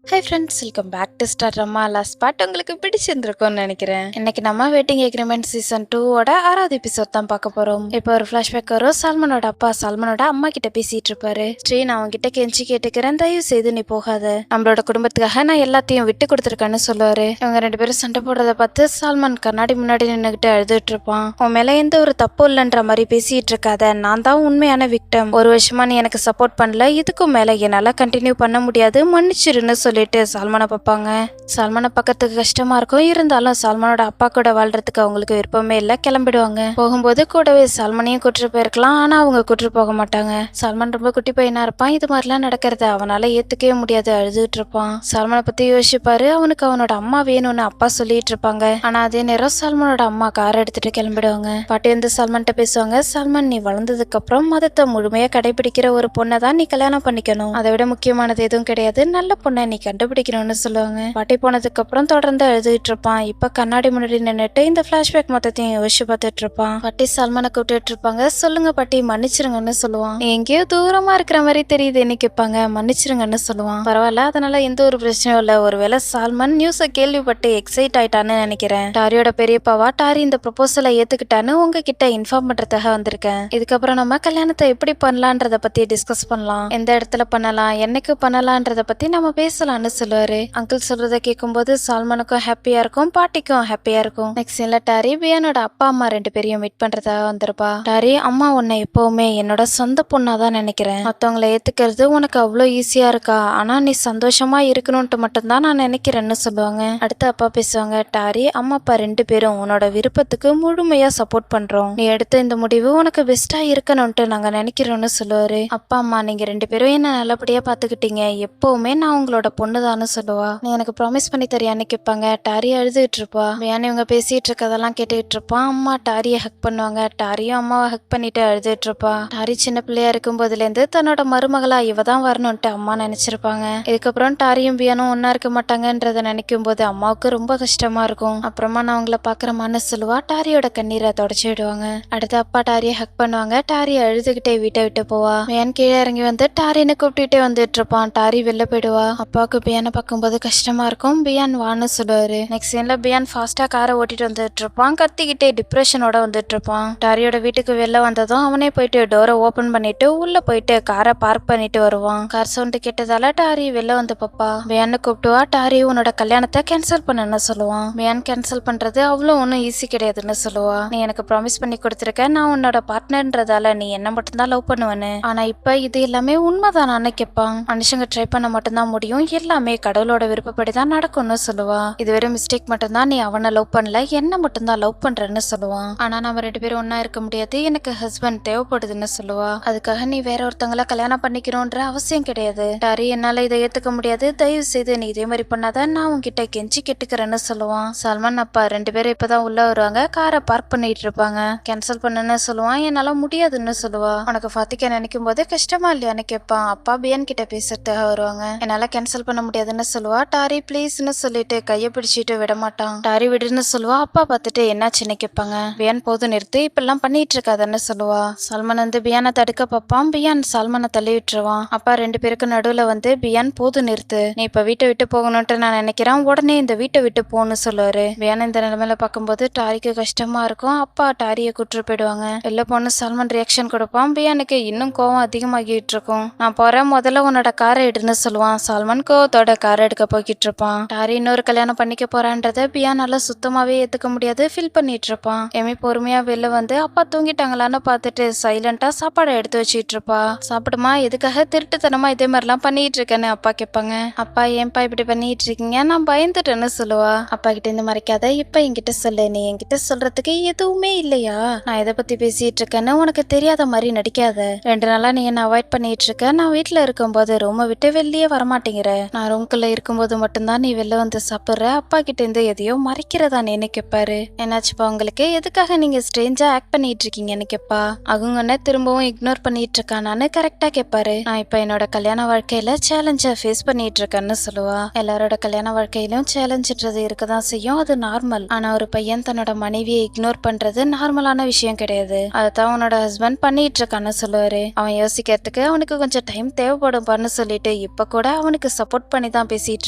Hi friends, welcome back to star ரம்மா. Last part உங்களுக்கு பிடிச்சிருந்திருக்கும்னு நினைக்கிறேன். இன்னைக்கு நம்ம வெட்டிங் எக்ரிமெண்ட் சீசன் 2 6வது எபிசோட் தான் பார்க்க போறோம். இப்போ ஒரு ஃபிளாஷ்பேக் வரும். சால்மனோட அப்பா சால்மனோட அம்மா கிட்ட பேசிட்டு இருப்பாரு. ஸ்ரீ, நான் அவன்கிட்ட கெஞ்சி கேட்டுக்கிறேன், தயவு செய்து நீ போகாத, நம்மளோட குடும்பத்துக்காக நான் எல்லாத்தையும் விட்டு கொடுத்துருக்கேன்னு சொல்லுவாரு. இவங்க ரெண்டு பேரும் சண்டை போடுறத பார்த்து சால்மன் கண்ணாடி முன்னாடி நின்னுகிட்டு அழுதுட்டு இருப்பான். உன் மேல எந்த ஒரு தப்பு இல்லைன்ற மாதிரி பேசிட்டு இருக்காத, நான் தான் உண்மையான விக்டம். ஒரு வருஷமா நீ எனக்கு சப்போர்ட் பண்ணல, இதுக்கும் மேல என்னால கண்டினியூ பண்ண முடியாது, மன்னிச்சிருன்னு சொல்லிட்டு சால்மனை பார்ப்பாங்க. சால்மனை பக்கத்துக்கு கஷ்டமா இருக்கும், இருந்தாலும் சால்மனோட அப்பா கூட வாழ்றதுக்கு அவங்களுக்கு விருப்பமே இல்ல, கிளம்பிடுவாங்க. போகும்போது கூடவே சால்மனையும் கூட்டிட்டு போயிருக்கலாம், ஆனா அவங்க கூட்டிட்டு போக மாட்டாங்க. சால்மன் ரொம்ப குட்டி பையனா இருப்பான், இது மாதிரிலாம் நடக்கிறத அவனால ஏத்துக்கவே முடியாது, அழுதுட்டு இருப்பான். சால்மனை பத்தி யோசிப்பாரு. அவனுக்கு அவனோட அம்மா வேணும்னு அப்பா சொல்லிட்டு இருப்பாங்க. ஆனா அதே நேரம் சால்மனோட அம்மா கார் எடுத்துட்டு கிளம்பிடுவாங்க. பாட்டி வந்து சால்மன்ட்ட பேசுவாங்க. சால்மன், நீ வளர்ந்ததுக்கு அப்புறம் மதத்தை முழுமையா கடைபிடிக்கிற ஒரு பொண்ணை தான் நீ கல்யாணம் பண்ணிக்கணும், அதை விட முக்கியமானது எதுவும் கிடையாது, நல்ல பொண்ணை நீ கண்டுபிடிக்கணும்னு சொல்லுவாங்க. பாட்டி போனதுக்கு அப்புறம் தொடர்ந்து அழுதுட்டு இருப்பான். இப்ப கண்ணாடி முன்னாடி நின்னுட்டு இந்த பிளாஷ்பேக் மொத்தத்தையும் யோசிச்சு பார்த்துட்டு இருப்பான். பாட்டி சால்மனை கூப்பிட்டு இருப்பாங்க. சொல்லுங்க பாட்டி, மன்னிச்சிருங்கன்னு சொல்லுவான். எங்கேயோ தூரமா இருக்கிற மாதிரி தெரியுது என்ன கேட்பாங்க. மன்னிச்சிருங்கன்னு சொல்லுவான். பரவாயில்ல, அதனால எந்த ஒரு பிரச்சனையும் இல்ல. ஒருவேளை சால்மன் நியூஸை கேள்விப்பட்டு எக்ஸைட் ஆயிட்டான்னு நினைக்கிறேன். டாரியோட பெரியப்பாவா டாரி இந்த ப்ரொபோசலை ஏத்துக்கிட்டான்னு உங்ககிட்ட இன்ஃபார்ம் பண்றதுக்காக வந்திருக்கேன். இதுக்கப்புறம் நம்ம கல்யாணத்தை எப்படி பண்ணலான்றத பத்தி டிஸ்கஸ் பண்ணலாம், எந்த இடத்துல பண்ணலாம், என்னைக்கு பண்ணலான்றத பத்தி நம்ம பேசலாம்னு சொல்லுவாரு. அங்கிள் சொல்றத கேட்கும்போது சால்மனுக்கும் ஹாப்பியா இருக்கும், பாட்டிக்கும் ஹாப்பியா இருக்கும். நெக்ஸ்ட் சீன்ல டாரி பியானோட அப்பா அம்மா ரெண்டு பேரையும் மீட் பண்றதாக வந்திருப்பா. டாரி, அம்மா உன்னை எப்பவுமே என்னோட சொந்த பொண்ணாதான் நினைக்கிறேன், மத்தவங்களை ஏத்துக்கிறது உனக்கு அவ்வளோ ஈஸியா இருக்கா, ஆனா நீ சந்தோஷமா இருக்கணும்ட்டு மட்டும்தான் நான் நினைக்கிறேன்னு சொல்லுவாங்க. அடுத்து அப்பா பேசுவாங்க. டாரி, அம்மா அப்பா ரெண்டு பேரும் உன்னோட விருப்பத்துக்கு முழுமையா சப்போர்ட் பண்றோம், நீ எடுத்த இந்த முடிவு உனக்கு பெஸ்டா இருக்கணும்ட்டு நாங்க நினைக்கிறோம்னு சொல்லுவாரு. அப்பா அம்மா நீங்க ரெண்டு பேரும் என்ன நல்லபடியா பாத்துக்கிட்டீங்க, எப்பவுமே நான் உங்களோட பொண்ணுதான்னு சொல்லுவா. நீ எனக்கு ப்ராமிஸ் பண்ணி தரியான்னு கேட்பாங்க. டாரி அழுதுட்டு இருப்பா. பியான் இவங்க பேசிட்டு இருக்கதெல்லாம் கேட்டுட்டு இருப்பான். அம்மா டாரியை ஹக் பண்ணுவாங்க. டாரியும் அம்மாவை ஹக் பண்ணிட்டு அழுதுட்டு இருப்பா. டாரி சின்ன பிள்ளையா இருக்கும் போதுல இருந்து தன்னோட மருமகளா இவ தான் வரணும்ட்டு அம்மா நினைச்சிருப்பாங்க. இதுக்கப்புறம் டாரியும் பியானும் ஒன்னா இருக்க மாட்டாங்கன்றத நினைக்கும் போது அம்மாவுக்கு ரொம்ப கஷ்டமா இருக்கும். அப்புறமா நான் அவங்கள பாக்குறமான்னு சொல்லுவா. டாரியோட கண்ணீரை தொடச்சு விடுவாங்க. அடுத்து அப்பா டாரியை ஹக் பண்ணுவாங்க. டாரி அழுதுகிட்டே வீட்டை விட்டு போவா. பியான் கீழே இறங்கி வந்து டாரின்னு கூப்பிட்டுட்டே வந்துட்டு இருப்பான். டாரி வெளில போயிடுவா. அப்பாவுக்கு பியானை பார்க்கும்போது கஷ்டமா இருக்கும். பியான் வான்னு சொல்லுவாரு. நெக்ஸ்ட் சீன்ல பியான் ஃபாஸ்டா காரை ஓட்டிட்டு வந்துட்டு இருப்பான். கத்திக்கிட்டே டிப்ரெஷனோட வந்துட்டு இருப்பான். டாரியோட வீட்டுக்கு வெளில வந்ததும் அவனே போயிட்டு டோரை ஓபன் பண்ணிட்டு உள்ள போயிட்டு காரை பார்க் பண்ணிட்டு வருவான். கார் சவுண்ட் கேட்டதால டாரி வெளில வந்து பாப்பா. பியான்னு கூப்பிட்டுவா. டாரி உன்னோட கல்யாணத்தை கேன்சல் பண்ணுன்னு சொல்லுவான். பியான் கேன்சல் பண்றது அவ்வளோ ஒன்றும் ஈஸி கிடையாதுன்னு சொல்லுவா. நீ எனக்கு ப்ராமிஸ் பண்ணி கொடுத்துருக்க, நான் உன்னோட பார்ட்னர்ன்றதால நீ என்ன மட்டும்தான் லவ் பண்ணுவேன்னு, ஆனா இப்ப இது எல்லாமே உண்மைதானான்னு கேட்பான். மனுஷங்க ட்ரை பண்ண மட்டும்தான் முடியும், எல்லாமே கடவுளோட விருப்பப்படி தான் நடக்கும்னு சொல்லுவா. இது வெறும் மிஸ்டேக் மட்டும்தான், நீ அவனை லவ் பண்ணல, என்ன மட்டும்தான் லவ் பண்றன்னு சொல்லுவான். ஆனா நம்ம ரெண்டு பேரும் ஒன்னா இருக்க முடியாது, எனக்கு ஹஸ்பண்ட் தேவைப்படுதுன்னு சொல்லுவா. அதுக்காக நீ வேற ஒருத்தவங்கள கல்யாணம் பண்ணிக்கணும்ன்ற அவசியம் கிடையாது. டாரி, என்னால இதை ஏத்துக்க முடியாது, தயவு செய்து நீ இதே மாதிரி பண்ணாத, நான் உன்கிட்ட கெஞ்சி கேட்டுக்கிறேன்னு சொல்லுவான். சல்மான் அப்பா ரெண்டு பேரும் இப்பதான் உள்ள வருவாங்க. காரை பார்க் பண்ணிட்டு இருப்பாங்க. கேன்சல் பண்ணுன்னு சொல்லுவான். என்னால முடியாதுன்னு சொல்லுவா. உனக்கு ஃபாத்திக்க நினைக்கும் போது கஷ்டமா இல்லையான்னு கேட்பான். அப்பா பியான் கிட்ட பேசுறதுக்காக வருவாங்க. என்னால கேன்சல் பண்ண முடியாதுன்னு சொல்லுவா. டாரி ப்ளீஸ்னு சொல்லிட்டு கையை பிடிச்சிட்டு விட மாட்டான். டாரி விடுன்னு சொல்லுவா. அப்பா பார்த்துட்டு என்னாச்சுன்னு கேட்பாங்க. பியான் போது நிறுத்து, இப்பெல்லாம் பண்ணிட்டு இருக்காதன்னு சொல்லுவா. சல்மான் வந்து பியானை தடுக்க பார்ப்பான். பியான் சல்மானை தள்ளி விட்டுருவான். அப்பா ரெண்டு பேருக்கு நடுவுல வந்து பியான் போது நிறுத்து, நீ இப்ப வீட்டை விட்டு போகணும்ட்டு நான் நினைக்கிறேன், உடனே இந்த வீட்டை விட்டு போன்னு சொல்லுவாரு. பியான் இந்த நிலைமையில பார்க்கும்போது டாரிக்கு கஷ்டமா இருக்கும். அப்பா டாரியை கூட்டு போயிடுவாங்க. வெளில போன சல்மான் ரியாக்ஷன் கொடுப்பான். பியானுக்கு இன்னும் கோவம் அதிகமாகிட்டு இருக்கும். நான் போறேன், முதல்ல உன்னோட காரை எடுன்னு சொல்லுவான். சல்மான் கோவத்தோட காரை எடுக்க போய்கிட்டு இருப்பான். டாரி இன்னொரு கல்யாணம் பண்ணிக்க போறான்றத பியானால சுத்தமாவே ஏத்துக்க முடியாது, ஃபீல் பண்ணிட்டு இருப்பான். எமி பொறுமையா வெளில வந்து அப்பா தூங்கிட்டாங்களான்னு பார்த்துட்டு சைலண்டா சாப்பாடை எடுத்து வச்சிட்டு இருப்பா. சாப்பிடுமா, எதுக்காக திருட்டுத்தனமா இதே மாதிரிலாம் பண்ணிட்டு இருக்கேன்னு அப்பா கேட்பாங்க. அப்பா ஏன்பா இப்படி பண்ணிட்டு இருக்கீங்க, நான் பயந்துட்டேன்னு சொல்லுவா. அப்பா கிட்ட இருந்து மறைக்காத, இப்ப என்கிட்ட சொல்லு, நீ என்கிட்ட சொல்றதுக்கு எதுவுமே இல்லையா, நான் எதை பத்தி பேசிட்டு இருக்கேன்னு உனக்கு தெரியாத மாதிரி நடிக்காத, 2 நாளா நீ என்ன அவாய்ட் பண்ணிட்டு இருக்க, நான் வீட்டுல இருக்கும்போது ரூமை விட்டு வெளியே வரமாட்டேங்கிற, நான் ரூம்குள்ள இருக்கும்போது மட்டும்தான் நீ வெளில வந்து சாப்பிடுற, அப்பா கிட்ட இருந்து எதையோ மறைக்கிறதா நீன்னு கேட்பாரு. என்னாச்சுப்பா உங்களுக்கு, எதுக்காக நீங்க ஸ்ட்ரேஞ்சா ஆக்ட் பண்ணிட்டு இருக்கீங்கன்னு கேட்பா. அவங்க திரும்பவும் இக்னோர் பண்ணிட்டு இருக்கானான்னு கரெக்டா கேட்பாரு. நான் இப்ப என்னோட கல்யாண வாழ்க்கையில சேலஞ்ச ஃபேஸ் பண்ணிட்டு இருக்கேன்னு சொல்லுவா. எல்லாரோட கல்யாண வாழ்க்கையிலும் சேலஞ்சுன்றது இருக்கதான் செய்யும், அது நார்மல். ஆனா ஒரு பையன் தன்னோட மனைவியை இக்னோர் பண்றது நார்மலான விஷயம் கிடையாது, அதான் உன்னோட ஹஸ்பண்ட் பண்ணிட்டு இருக்கான்னு சொல்லுவாரு. அவன் யோசிக்கிறதுக்கு அவனுக்கு கொஞ்சம் டைம் தேவைப்படும்பான்னு சொல்லிட்டு இப்ப கூட அவனுக்கு சப்போர்ட் பண்ணி தான் பேசிட்டு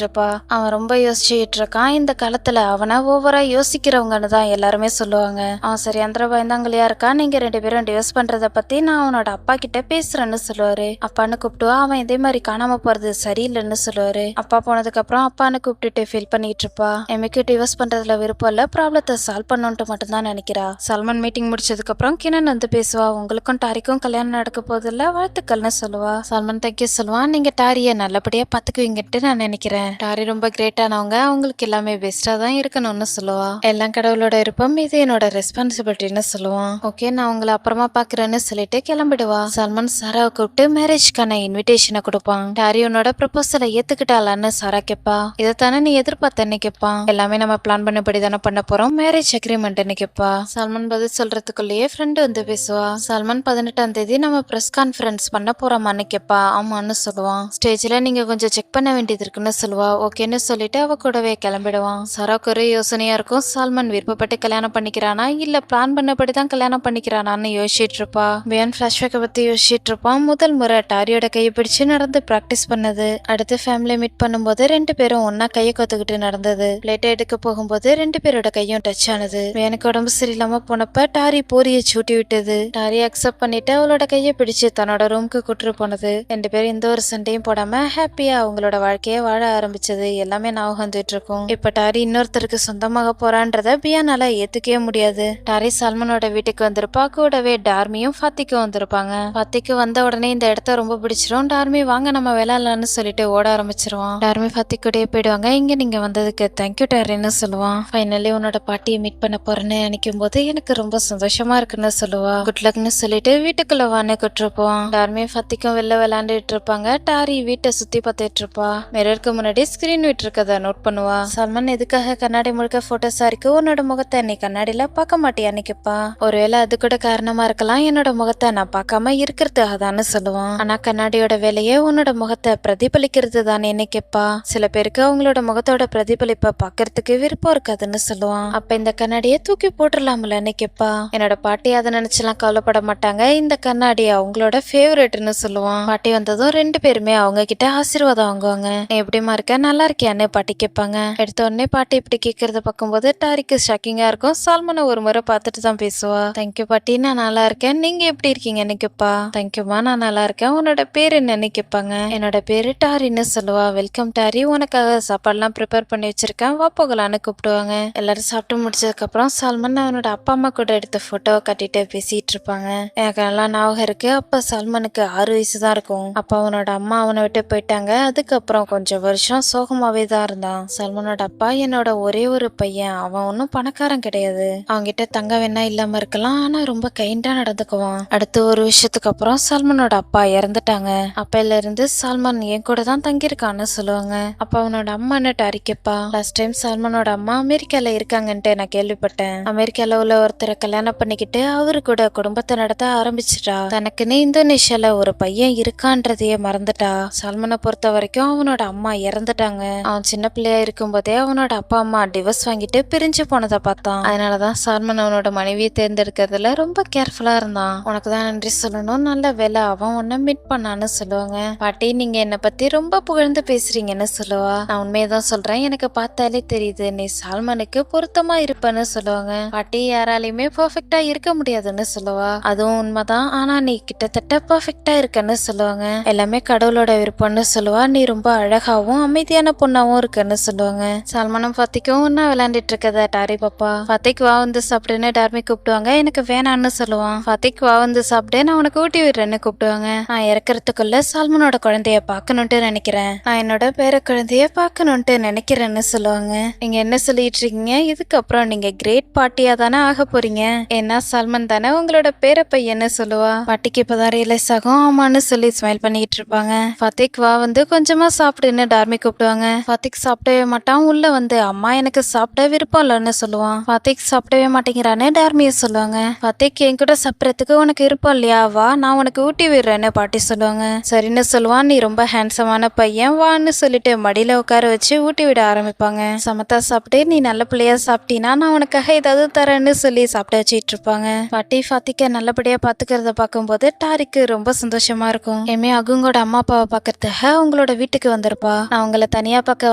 இருப்பா. அவன் ரொம்ப யோசிச்சுட்டு இருக்கான். இந்த காலத்துல அவனை ஓவரா யோசிக்கிறவங்கன்னு தான் எல்லாருமே சொல்லுவாங்க. அவன் சரியாந்திர பயந்தாங்களையா இருக்கா. நீங்க 2 பேரும் டிவோர்ஸ் பண்றத பத்தி நான் அவனோட அப்பா கிட்ட பேசுறேன்னு சொல்லுவாரு. அப்பான்னு கூப்பிட்டுவா. அவன் இதே மாதிரி காணாம போறது சரியில்லைன்னு சொல்லுவாரு. அப்பா போனதுக்கு அப்புறம் அப்பான்னு கூப்பிட்டுட்டு ஃபீல் பண்ணிட்டு இருப்பா. எமிக்கு டிவோர்ஸ் பண்றதுல விருப்பம் இல்ல, ப்ராப்ளத்தை சால்வ் பண்ணணும்ட்டு மட்டும் தான் நினைக்கிறா. சல்மான் மீட்டிங் முடிச்சதுக்கு அப்புறம் கிரண் வந்து பேசுவா. உங்களுக்கும் டாரிக்கும் கல்யாணம் நடக்க போதில்ல, வாழ்த்துக்கள்னு சொல்லுவா. சல்மான் தேங்க்யூ சொல்லுவான். நீங்க டாரிய நல்லபடியா பாத்துக்குவீங்கட்டு நான் நினைக்கிறேன். டாரி ரொம்ப கிரேட்டானவங்க, அவங்களுக்கு எல்லாமே பெஸ்டா தான் இருக்கணும்னு சொல்லுவா. எல்லாம் கடவுளோட இருப்பம், இது என்னோட ரெஸ்பான்சிபிலிட்டின்னு சொல்லுவான். ஓகே, நான் உங்களை அப்புறமா பாக்குறேன்னு சொல்லிட்டு கிளம்பிடுவா. சல்மான் சாராவை கூப்பிட்டு மேரேஜ்க்கான இன்விடேஷனை கொடுப்பான். டாரி உன்னோட ப்ரப்போசலை ஏத்துக்கிட்டாளான்னு சாரா கேப்பா. இதைத்தானே நீ எதிர்பார்த்தன்னு கேட்பான். எல்லாமே நம்ம பிளான் பண்ணபடி தானே பண்ண போறோம், மேரேஜ் அக்ரிமெண்ட்னு கேட்பா. சல்மான் பதில் சொல்றதுக்குள்ளேயே ஃப்ரெண்டு வந்து பேசுவா. சல்மான் 18ஆம் தேதி நம்ம பிரஸ் கான்ஃபரன்ஸ் பண்ண போறோமான்னு கேட்பா. ஆமான்னு சொல்லுவான். ஸ்டேஜ்ல நீங்க கொஞ்சம் செக் பண்ண வேண்டியது இருக்குன்னு சொல்லுவா. ஓகேன்னு சொல்லிட்டு அவ கூடவே கிளம்பிடுவான். சராக்கு ஒரே யோசனையா இருக்கும். சல்மான் விருப்பப்பட்டு கல்யாணம் பண்ணிக்கிறானா இல்ல பிளான் பண்ணபடிதான் கல்யாணம் பண்ணிக்கிறானான்னு யோசிச்சுட்டு இருப்பா. பியான் பிளாஷ்பேக்கை பத்தி யோசிச்சுட்டு இருப்பான். முதல் முறை டாரியோட கையை பிடிச்சு நடந்து பிராக்டிஸ் பண்ணது. அடுத்து ஃபேமிலி மீட் பண்ணும்போது 2 பேரும் ஒன்னா கையை கொத்துக்கிட்டு நடந்தது. பிளேட்டை எடுக்க போகும்போது 2 பேரோட கையும் டச் ஆனது. எனக்கு உடம்பு சரியில்லாம போனப்ப டாரி போரிய சூட்டி விட்டது. டாரி அக்செப்ட் பண்ணிட்டு அவளோட கையை பிடிச்சு தன்னோட ரூமுக்கு கூட்டிட்டு போனது. 2 பேரும் எந்த ஒரு சண்டையும் போடாம ஹாப்பியா அவங்களோட வாழ்க்கைய வாழ ஆரம்பிச்சது எல்லாமே ஞாபகம் வந்துட்டு இருக்கும். இப்ப டாரி இன்னொருத்தருக்கு சொந்தமாக போறான்றத பியானால ஏத்துக்கவே முடியாது. டாரி சல்மானோட வீட்டுக்கு வந்திருப்பா. கூடவே டார்மியும் ஃபாத்திக்கும் வந்திருப்பாங்க. ஃபாத்திக்கு வந்த உடனே இந்த இடத்த ரொம்ப பிடிச்சிரும். டார்மி வாங்க நம்ம விளையாடலான்னு சொல்லிட்டு ஓட ஆரம்பிச்சிருவான். டார்மி ஃபாத்திக்கூடயே போயிடுவாங்க. இங்க நீங்க வந்ததுக்கு தேங்க்யூ டாரின்னு சொல்லுவான். ஃபைனலி உன்னோட பாட்டியை மீட் பண்ண போறேன்னு நினைக்கும் போது எனக்கு ரொம்ப சந்தோஷமா இருக்குன்னு சொல்லுவா. குட் லக்னு சொல்லிட்டு வீட்டுக்குள்ள வான்னு கூட்டிருப்போம். டார்மி ஃபாத்திக்கும் வெளில விளையாண்டுட்டு இருப்பாங்க. டாரி வீட்டை சுத்தி பார்த்துட்டு இருப்பா. மிரருக்கு முன்னாடி ஸ்கிரீன் விட்டு இருக்கத நோட் பண்ணுவா. சல்மான் எதுக்காக கண்ணாடி முழுக்க போட்டோஸா இருக்கு, உன்னோட முகத்தை நீ கண்ணாடியில பார்க்க மாட்டியான்னு கேப்பா. ஒருவேளை அது கூட காரணமா இருக்கலாம், என்னோட முகத்தை நான் பார்க்காம இருக்கிறது அதான்னு சொல்லுவான். ஆனா கண்ணாடியோட வேலையே உன்னோட முகத்தை பிரதிபலிக்கிறது தானேன்னு கேப்பா. சில பேருக்கு அவங்களோட முகத்தோட பிரதிபலிப்பை பாக்குறதுக்கு விருப்பம் இருக்காதுன்னு சொல்லுவான். அப்ப இந்த கண்ணாடியை தூக்கி போட்டுடலாம்லன்னு கேப்பா. என்னோட பாட்டி அதை நினைச்செல்லாம் கவலைப்பட மாட்டாங்க, இந்த கண்ணாடி அவங்களோட ஃபேவரட்னு சொல்லுவான். பாட்டி வந்ததும் 2 பேருமே அவங்க கிட்ட ஆசீர்வாதம் வாங்குவாங்க. நீ எப்படிமா இருக்க, நல்லா இருக்கியான்னு பாட்டி கேட்பாங்க. எடுத்த உடனே பாட்டி இப்படி கேட்கறத பார்க்கும்போது டாரிக்கு ஷாக்கிங்கா இருக்கும். சால்மனை ஒரு முறை பார்த்துட்டு தான் பேசுவா. தேங்க்யூ பாட்டி, நான் நல்லா இருக்கேன், நீங்க எப்படி இருக்கீங்கன்னு கேட்பா. தேங்க்யூமா, நான் நல்லா இருக்கேன், உன்னோட பேர் என்னன்னு கேட்பாங்க. என்னோட பேரு டாரின்னு சொல்லுவா. வெல்கம் டாரி, உனக்காக சாப்பாடுலாம் ப்ரிப்பேர் பண்ணி வச்சிருக்கேன், வா போகலான்னு கூப்பிடுவாங்க. எல்லாரும் சாப்பிட்டு முடிச்சதுக்கு அப்புறம் சால்மன் அவனோட அப்பா அம்மா கூட எடுத்த போட்டோவை கட்டிட்டு பேசிட்டு இருப்பாங்க. எனக்கு நல்லா ஞாபகம் இருக்கு, அப்ப சால்மனுக்கு 6 வயசு தான் இருக்கும். அப்ப அவனோட அம்மா அவனை விட்டு போயிட்டாங்க. அதுக்கப்புறம் கொஞ்சம் வருஷம் சோகமாவே தான் இருந்தான். சல்மானோட அப்பா என்னோட ஒரே ஒரு பையன், அவன் ஒன்னும் பணக்காரன் கிடையாது, அவன்கிட்ட தங்க வேணா இல்லாம இருக்கலாம், ஆனா ரொம்ப கைண்டா நடந்துக்குவான். அடுத்து ஒரு விஷயத்துக்கு அப்புறம் சல்மானோட அப்பா இறந்துட்டாங்க. அப்பையில இருந்து சல்மான் என் கூட தான் தங்கியிருக்கான்னு சொல்லுவாங்க. அப்ப அவனோட அம்மா என்ன டாரிக்கப்பா, லாஸ்ட் டைம் சல்மானோட அம்மா அமெரிக்கால இருக்காங்கன்ட்டு நான் கேள்விப்பட்டேன். அமெரிக்கால உள்ள ஒருத்தரை கல்யாணம் பண்ணிக்கிட்டு அவரு கூட குடும்பத்தை நடத்த ஆரம்பிச்சுட்டா. தனக்குன்னு இந்தோனேஷியால ஒரு பையன் இருக்கான்றதையே மறந்துட்டா. சல்மானை பொறுத்த வரைக்கும் அவனோட அம்மா இறந்துட்டாங்க. அவன் சின்ன பிள்ளையா இருக்கும் போதே அவனோட அப்பா அம்மா டிவோர்ஸ் வாங்கிட்டு பிரிஞ்சு போனதை பார்த்தான். அதனாலதான் சல்மான் அவனோட மனைவியை தேர்ந்தெடுக்கிறதுல ரொம்ப கேர்ஃபுல்லா இருந்தான். உனக்கு தான் நன்றி சொல்லணும், நல்ல வேலை அவன் உன்னை மீட் பண்ணான்னு சொல்லுவாங்க. பாட்டி, நீங்க என்னை பத்தி ரொம்ப புகழ்ந்து பேசுறீங்கன்னு சொல்லுவா. நான் உண்மையதான் சொல்றேன், எனக்கு பார்த்தாலே தெரியுது நீ சல்மானுக்கு பொருத்தமா இருப்பன்னு சொல்லுவாங்க. பாட்டி, யாராலையுமே பெர்ஃபெக்டா இருக்க முடியாதுன்னு சொல்லுவா. அதுவும் உண்மைதான், ஆனா நீ கிட்டத்தட்ட பெர்ஃபெக்டா இருக்கன்னு சொல்லுவாங்க. எல்லாமே கடவுளோட விருப்பம்னு சொல்லுவா. நீ ரொம்ப அழகாவும் அமைதியான பொண்ணாவும் இருக்குன்னு சொல்லுவாங்க. சல்மானும் ஃபாத்திக்கும் ஒன்னா விளையாண்டுட்டு இருக்கத டாரி பாப்பா. ஃபாத்திக் வா வந்து சாப்பிடுன்னு டார்மி கூப்பிடுவாங்க. எனக்கு வேணான்னு சொல்லுவான். ஃபாத்திக் வா வந்து சாப்பிட்டு, நான் உனக்கு ஊட்டி விடுறேன்னு கூப்பிடுவாங்க. நான் இறக்கறதுக்குள்ள சல்மானோட குழந்தைய பாக்கணும்ட்டு நினைக்கிறேன், நான் என்னோட பேர குழந்தைய பாக்கணும்ட்டு நினைக்கிறேன்னு சொல்லுவாங்க. நீங்க என்ன சொல்லிட்டு இருக்கீங்க, இதுக்கப்புறம் நீங்க கிரேட் பார்ட்டியா தானே ஆக போறீங்க, ஏன்னா சல்மான் தானே உங்களோட பேர பையன்னு சொல்லுவா. பாட்டிக்கு இப்பதான் ரியலைஸ் ஆகும். ஆமான்னு சொல்லி ஸ்மைல் பண்ணிட்டு இருப்பாங்க. ஃபாத்திக் வா வந்து கொஞ்சமா சாப்பிடுன்னு டார்மி கூப்பிடுவாங்க. ஃபாத்திக் சாப்பிடவே மாட்டான். உள்ள வந்து அம்மா எனக்கு சாப்பிட விருப்பம் இல்லைன்னு சொல்லுவான். ஃபாத்திக் சாப்பிடவே மாட்டேங்கிறான்னு டார்மிய சொல்லுவாங்க. ஃபாத்திக் என் கூட சாப்பிடறதுக்கு உனக்கு விருப்பம் இல்லையா, வா நான் உனக்கு ஊட்டி விடுறேன்னு பாட்டி சொல்லுவாங்க. சரின்னு சொல்லுவான். நீ ரொம்ப ஹேண்ட்ஸமான பையன், வான்னு சொல்லிட்டு மடியில உட்கார வச்சு ஊட்டி விட ஆரம்பிப்பாங்க. சமத்தா சாப்பிட்டு, நீ நல்ல பிள்ளையா சாப்பிட்டீனா நான் உனக்காக ஏதாவது தரேன்னு சொல்லி சாப்பிட வச்சுட்டு இருப்பாங்க. பாட்டி ஃபாத்திக்க நல்லபடியா பாத்துக்கிறத பார்க்கும்போது டாரிக்கு ரொம்ப சந்தோஷமா இருக்கும். எமே அகுங்கோட அம்மா அப்பாவை பாக்குறதுக்காக அவங்களோட வீட்டு வீட்டுக்கு வந்திருப்பா. நான் உங்களை தனியா பார்க்க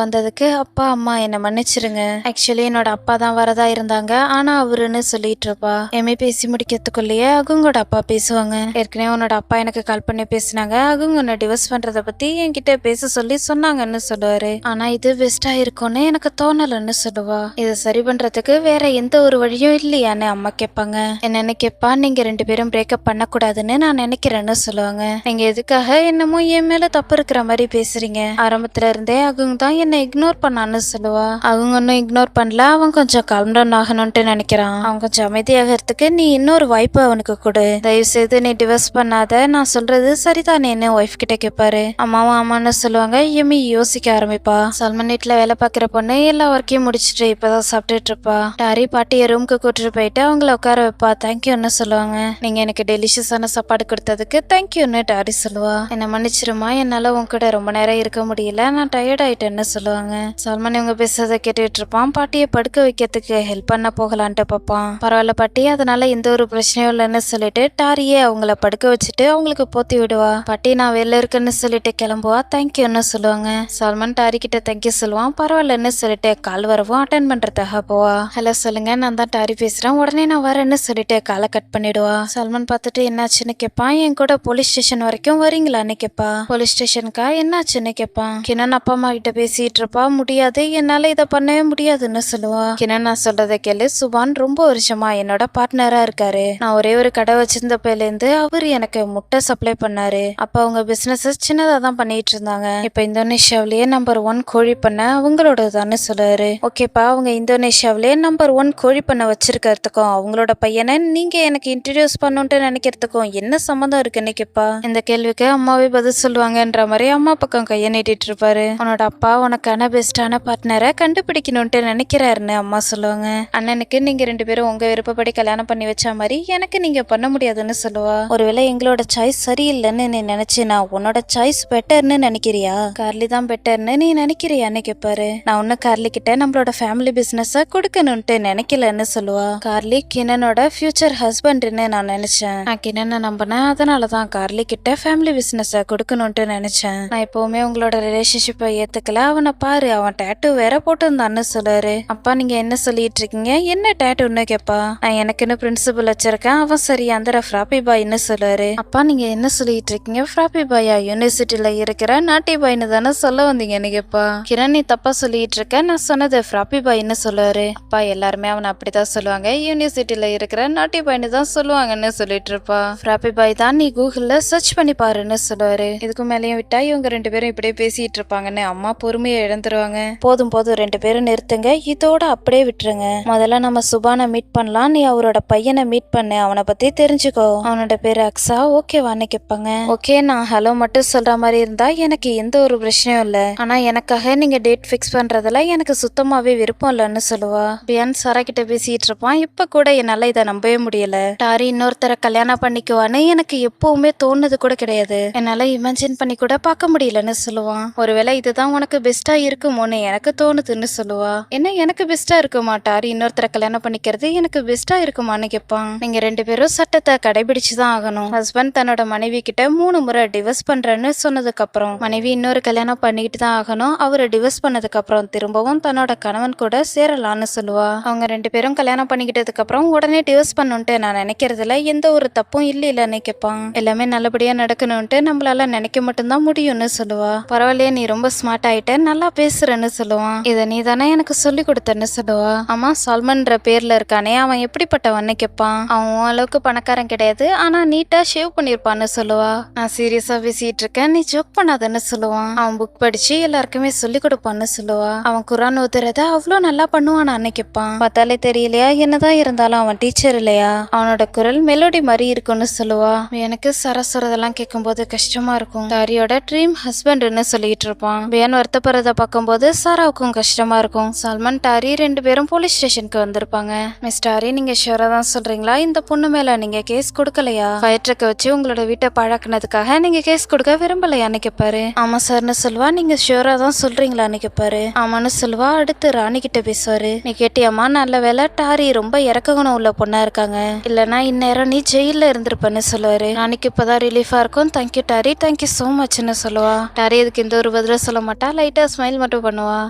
வந்ததுக்கு அப்பா அம்மா என்ன மன்னிச்சிருங்க. ஆக்சுவலி என்னோட அப்பா தான் வரதா இருந்தாங்க, ஆனா அவருன்னு சொல்லிட்டு இருப்பா. எம்ஏ பேசி முடிக்கிறதுக்குள்ளேயே அகுங்கோட அப்பா பேசுவாங்க. ஏற்கனவே உன்னோட அப்பா எனக்கு கால் பண்ணி பேசினாங்க, அகுங்க உன்னை டிவோர்ஸ் பண்றத பத்தி என்கிட்ட பேச சொல்லி சொன்னாங்கன்னு சொல்லுவாரு. ஆனா இது பெஸ்டா இருக்கும்னு எனக்கு தோணலன்னு சொல்லுவா. இதை சரி பண்றதுக்கு வேற எந்த ஒரு வழியும் இல்லையான்னு அம்மா கேட்பாங்க. என்னன்னு கேட்பா. நீங்க 2 பேரும் பிரேக்கப் பண்ணக்கூடாதுன்னு நான் நினைக்கிறேன்னு சொல்லுவாங்க. நீங்க எதுக்காக என்னமோ என் மேல தப்பு இருக்கிற மாதிரி பேசுறீங்க? ஆரம்பத்துல இருந்தே அவங்க தான் என்ன இக்னோர் பண்ணான்னு சொல்லுவா. அவங்க ஒன்னும் இக்னோர் பண்ணல, அவன் கொஞ்சம் காம் டவுன் ஆகணும்ட்டு நினைக்கிறான். அவன் கொஞ்சம் அமைதியாகிறதுக்கு நீ இன்னொரு வாய்ப்பு அவனுக்கு கொடு. தயவு செய்து நீ டிவோர்ஸ் பண்ணாத, நான் சொல்றது சரிதானேன்னு ஒய்ஃப் கிட்ட கேட்பாரு. அம்மாவும் ஆமான்னு சொல்லுவாங்க. எமி யோசிக்க ஆரம்பிப்பா. சல்மான் வீட்டுல வேலை பார்க்குற பொண்ணு எல்லா ஒர்க்கையும் முடிச்சுட்டு இப்பதான் சாப்பிட்டுட்டு இருப்பா. டாரி பாட்டிய ரூமுக்கு கூட்டிட்டு போயிட்டு அவங்கள உட்கார வைப்பா. தேங்க்யூன்னு சொல்லுவாங்க. நீங்க எனக்கு டெலிஷியஸான சாப்பாடு கொடுத்ததுக்கு தேங்க்யூன்னு டாரி சொல்லுவா. என்ன மன்னிச்சிருமா, என்னால உன் கூட ரொம்ப நேரம் இருக்க முடியல, நான் டயர்ட் ஆயிட்டேன்னு சொல்லுவாங்க. சல்மான் இவங்க பேசுறத கேட்டுட்டு இருப்பான். பாட்டியை படுக்க வைக்கிறதுக்கு ஹெல்ப் பண்ண போகலான்ட்டு பார்ப்பான். பரவாயில்ல பாட்டி, அதனால எந்த ஒரு பிரச்சனையும் இல்லைன்னு சொல்லிட்டு டாரியே அவங்கள படுக்க வச்சுட்டு அவங்களுக்கு போத்தி விடுவா. பாட்டி நான் வெளில இருக்குன்னு சொல்லிட்டு கிளம்புவா. தேங்க்யூன்னு சொல்லுவாங்க. சல்மான் டாரி கிட்ட தேங்க்யூ சொல்லுவான். பரவாயில்லன்னு சொல்லிட்டு கால் வரவும் அட்டன் பண்றதாக போவா. ஹலோ சொல்லுங்க, நான் தான் டாரி பேசுறேன், உடனே நான் வரேன்னு சொல்லிட்டு காலை கட் பண்ணிடுவா. சல்மான் பார்த்துட்டு என்னாச்சுன்னு கேட்பான். என் கூட போலீஸ் ஸ்டேஷன் வரைக்கும் வரீங்களான்னு கேட்பா. போலீஸ் ஸ்டேஷனுக்கா, என்னாச்சுன்னு கேட்பான். கிரண் அப்பா அம்மா கிட்ட பேசிட்டு இருப்பா. முடியாது, என்னால இதை பண்ணவே முடியாதுன்னு சொல்லுவா. கிரண் நான் சொல்றதை கேளு, சுபான் ரொம்ப வருஷமா என்னோட பார்ட்னரா இருக்காரு. நான் ஒரே ஒரு கடை வச்சிருந்தப்பல இருந்து அவரு எனக்கு முட்டை சப்ளை பண்ணாரு. அப்ப அவங்க பிசினஸ் சின்னதா தான் பண்ணிட்டு இருந்தாங்க. இப்ப இந்தோனேஷியாவிலேயே நம்பர் 1 கோழி பண்ண அவங்களோட தானே சொல்லுவாரு. ஓகேப்பா, அவங்க இந்தோனேஷியாவிலேயே நம்பர் 1 கோழி பண்ண வச்சிருக்கிறதுக்கும் அவங்களோட பையனை நீங்க எனக்கு இன்ட்ரடியூஸ் பண்ணுன்ட்டு நினைக்கிறதுக்கும் என்ன சம்மந்தம் இருக்குன்னு கேட்பா. இந்த கேள்விக்கு அம்மாவே பதில் சொல்லுவாங்கன்ற மாதிரி அம்மா பக்கம் கையை நீட்டிட்டு இருப்பாரு. உன்னோட அப்பா உனக்கான பெஸ்டான பார்ட்னரை கண்டுபிடிக்கணும்ட்டு நினைக்கிறாருன்னு அம்மா சொல்லுவாங்க. அண்ணனுக்கு நீங்க 2 பேரும் உங்க விருப்பப்படி கல்யாணம் பண்ணி வச்ச மாதிரி எனக்கு நீங்க பண்ண முடியாதுன்னு சொல்லுவா. ஒருவேளை எங்களோட சாய்ஸ் சரியில்லைன்னு நீ நினைச்சினா உன்னோட சாய்ஸ் பெட்டர்னு நினைக்கிறியா? கார்லி தான் பெட்டர்னு நீ நினைக்கிறியான்னு கேட்பாரு. நான் ஒன்னு கார்லி கிட்ட நம்மளோட ஃபேமிலி பிசினஸ் கொடுக்கணும்ட்டு நினைக்கலன்னு சொல்லுவா. கார்லி கிரணனோட ஃபியூச்சர் ஹஸ்பண்ட்னு நான் நினைச்சேன். நான் கிரணனை நம்பினேன், அதனாலதான் கார்லி கிட்ட ஃபேமிலி பிசினஸ் கொடுக்கணும்ட்டு நினைச்சேன். நான் எப்பவுமே உங்களோட ரிலேஷன்ஷிப்பை ஏத்துக்கல. அவனை பாரு, அவன் டேட்டூ வேற போட்டுருந்தான்னு சொல்லுவாரு. அப்பா நீங்க என்ன சொல்லிட்டு இருக்கீங்க? என்ன டேட்டூன்னு கேட்பா. நான் எனக்குன்னு பிரின்சிபல் வச்சிருக்கேன், அவன் சரி அந்த ஃப்ராப்பி பாய்ன்னு சொல்லுவாரு. அப்பா நீங்க என்ன சொல்லிட்டு இருக்கீங்க? ஃப்ராப்பி பாயா? யூனிவர்சிட்டியில இருக்கிற நாட்டி பாய்னு தானே சொல்ல வந்தீங்கன்னு கேட்பா. கிரண் நீ தப்பா சொல்லிட்டு இருக்க, நான் சொன்னது ஃப்ராப்பி பாய்ன்னு சொல்லுவாரு. அப்பா எல்லாருமே அவனை அப்படிதான் சொல்லுவாங்க, யூனிவர்சிட்டியில இருக்கிற நாட்டி பாய்னு தான் சொல்லுவாங்கன்னு சொல்லிட்டு இருப்பா. ஃப்ராப்பி பாய் தான் நீ கூகுள்ல சர்ச் பண்ணி பாருன்னு சொல்லுவாரு. இதுக்கு மேலேயும் விட்டா இவங்க 2 பேரும் இப்படியே பேசிட்டு இருப்பாங்கன்னு அம்மா பொறுமையை இழந்துருவாங்க. போதும் போதும் 2 பேரும் நிறுத்துங்க, இதோட அப்படியே விட்டுருங்க. முதல்ல நம்ம சுபானை மீட் பண்ணலாம், நீ அவரோட பையனை மீட் பண்ணு, அவனை பத்தி தெரிஞ்சுக்கோ. அவனோட பேரு அக்ஸா, ஓகேவான்னு கேட்பாங்க. ஓகே, நான் ஹலோ மட்டும் சொல்ற மாதிரி இருந்தா எனக்கு எந்த ஒரு பிரச்சனையும் இல்ல, ஆனா எனக்காக நீங்க டேட் ஃபிக்ஸ் பண்றதுல எனக்கு சுத்தமாவே விருப்பம் இல்லைன்னு சொல்லுவா. பியான் சாரா கிட்ட பேசிட்டு இருப்பான். இப்ப கூட என்னால இதை நம்பவே முடியல. டாரி இன்னொருத்தர கல்யாணம் பண்ணிக்குவான்னு எனக்கு எப்பவுமே தோணுது கூட கிடையாது, என்னால இமேஜின் பண்ணி கூட பார்க்க முடியலன்னு சொல்லுவான். ஒருவேளை இதுதான் உனக்கு பெஸ்டா இருக்குமோன்னு எனக்கு தோணுதுன்னு சொல்லுவா. என்ன எனக்கு பெஸ்டா இருக்குமா? டாரி இன்னொருத்தர கல்யாணம் பண்ணிக்கிறது எனக்கு பெஸ்டா இருக்குமான்னு கேட்பான். நீங்க 2 பேரும் சட்டத்தை கடைபிடிச்சுதான் ஆகணும். ஹஸ்பண்ட் தன்னோட மனைவி கிட்ட 3 முறை டிவோர்ஸ் பண்றேன்னு சொன்னதுக்கு அப்புறம் மனைவி இன்னொரு கல்யாணம் பண்ணிக்கிட்டு தான் ஆகணும். அவரை டிவோர்ஸ் பண்ணதுக்கு அப்புறம் திரும்பவும் தன்னோட கணவன் கூட சேரலான்னு சொல்லுவா. அவங்க 2 பேரும் கல்யாணம் பண்ணிக்கிட்டதுக்கு அப்புறம் உடனே டிவோர்ஸ் பண்ணுன்ட்டு நான் நினைக்கிறதுல எந்த ஒரு தப்பும் இல்லைன்னு கேட்பான். எல்லாமே நல்லபடியா நடக்கணும்ட்டு நம்மளால நினைக்க மட்டும்தான் முடியும்னு சொல்லுவா. பரவாயில்லையே, நீ ரொம்ப ஸ்மார்ட் ஆயிட்ட, நல்லா பேசுறன்னு சொல்லுவான். இதை நீ தானே எனக்கு சொல்லி கொடுத்தன்னு சொல்லுவா. ஆமா, சால்மன்ற பேர்ல இருக்கானே அவன் எப்படிப்பட்டவன்னு கேட்பான். அவன் அளவுக்கு பணக்காரன் கிடையாது, ஆனா நீட்டா ஷேவ் பண்ணிருப்பான்னு சொல்லுவா. நான் சீரியஸா பேசிட்டு இருக்கேன், நீ ஜோக் பண்ணாதன்னு சொல்லுவான். அவன் புக் படிச்சு எல்லாருக்குமே சொல்லி கொடுப்பான்னு சொல்லுவா. அவன் குரான் ஓதுறத அவ்வளோ நல்லா பண்ணுவானான்னு கேட்பான். பார்த்தாலே தெரியலையா, என்னதான் இருந்தாலும் அவன் டீச்சர் இல்லையா? அவனோட குரல் மெலோடி மாதிரி இருக்குன்னு சொல்லுவா. எனக்கு சரஸ்வரதெல்லாம் கேட்கும்போது கஷ்டமா இருக்கும். தாரியோட ட்ரீம் ஹஸ்பண்ட்னு சொல்லிட்டு இருப்பான். பியான் வருத்தப்படுறத பார்க்கும்போது சாராவுக்கும் கஷ்டமா இருக்கும். சல்மான் டாரி 2 பேரும் போலீஸ் ஸ்டேஷனுக்கு வந்திருப்பாங்க. மிஸ் டாரி, நீங்க ஷூரா தான் சொல்றீங்களா இந்த பொண்ணு மேல நீங்க கேஸ் கொடுக்கலையா? ஃபயர் ட்ரக்க வச்சு உங்களோட வீட்டை பாழாக்குனதுக்காக நீங்க கேஸ் கொடுக்க விரும்பலையான்னு கேட்பாரு. ஆமா சார்னு சொல்லுவா. நீங்க ஷூரா தான் சொல்றீங்களான்னு கேட்பாரு. ஆமான்னு சொல்லுவா. அடுத்து ராணி கிட்ட பேசுவாரு. நீ கேட்டியம்மா, நல்ல வேலை டாரி ரொம்ப இறக்க குணம் உள்ள பொண்ணா இருக்காங்க, இல்லனா இந்நேரம் நீ ஜெயில இருந்திருப்பன்னு சொல்லுவாரு. ராணிக்கு இப்பதான் ரிலீஃபா இருக்கும். தேங்க்யூ டாரி, தேங்க்யூ சோ மச்னு சொல்லுவா. டாரி யாரும் எதுக்கு இந்த ஒரு பதில சொல்ல மாட்டா, லைட்டா ஸ்மைல் மட்டும் பண்ணுவா.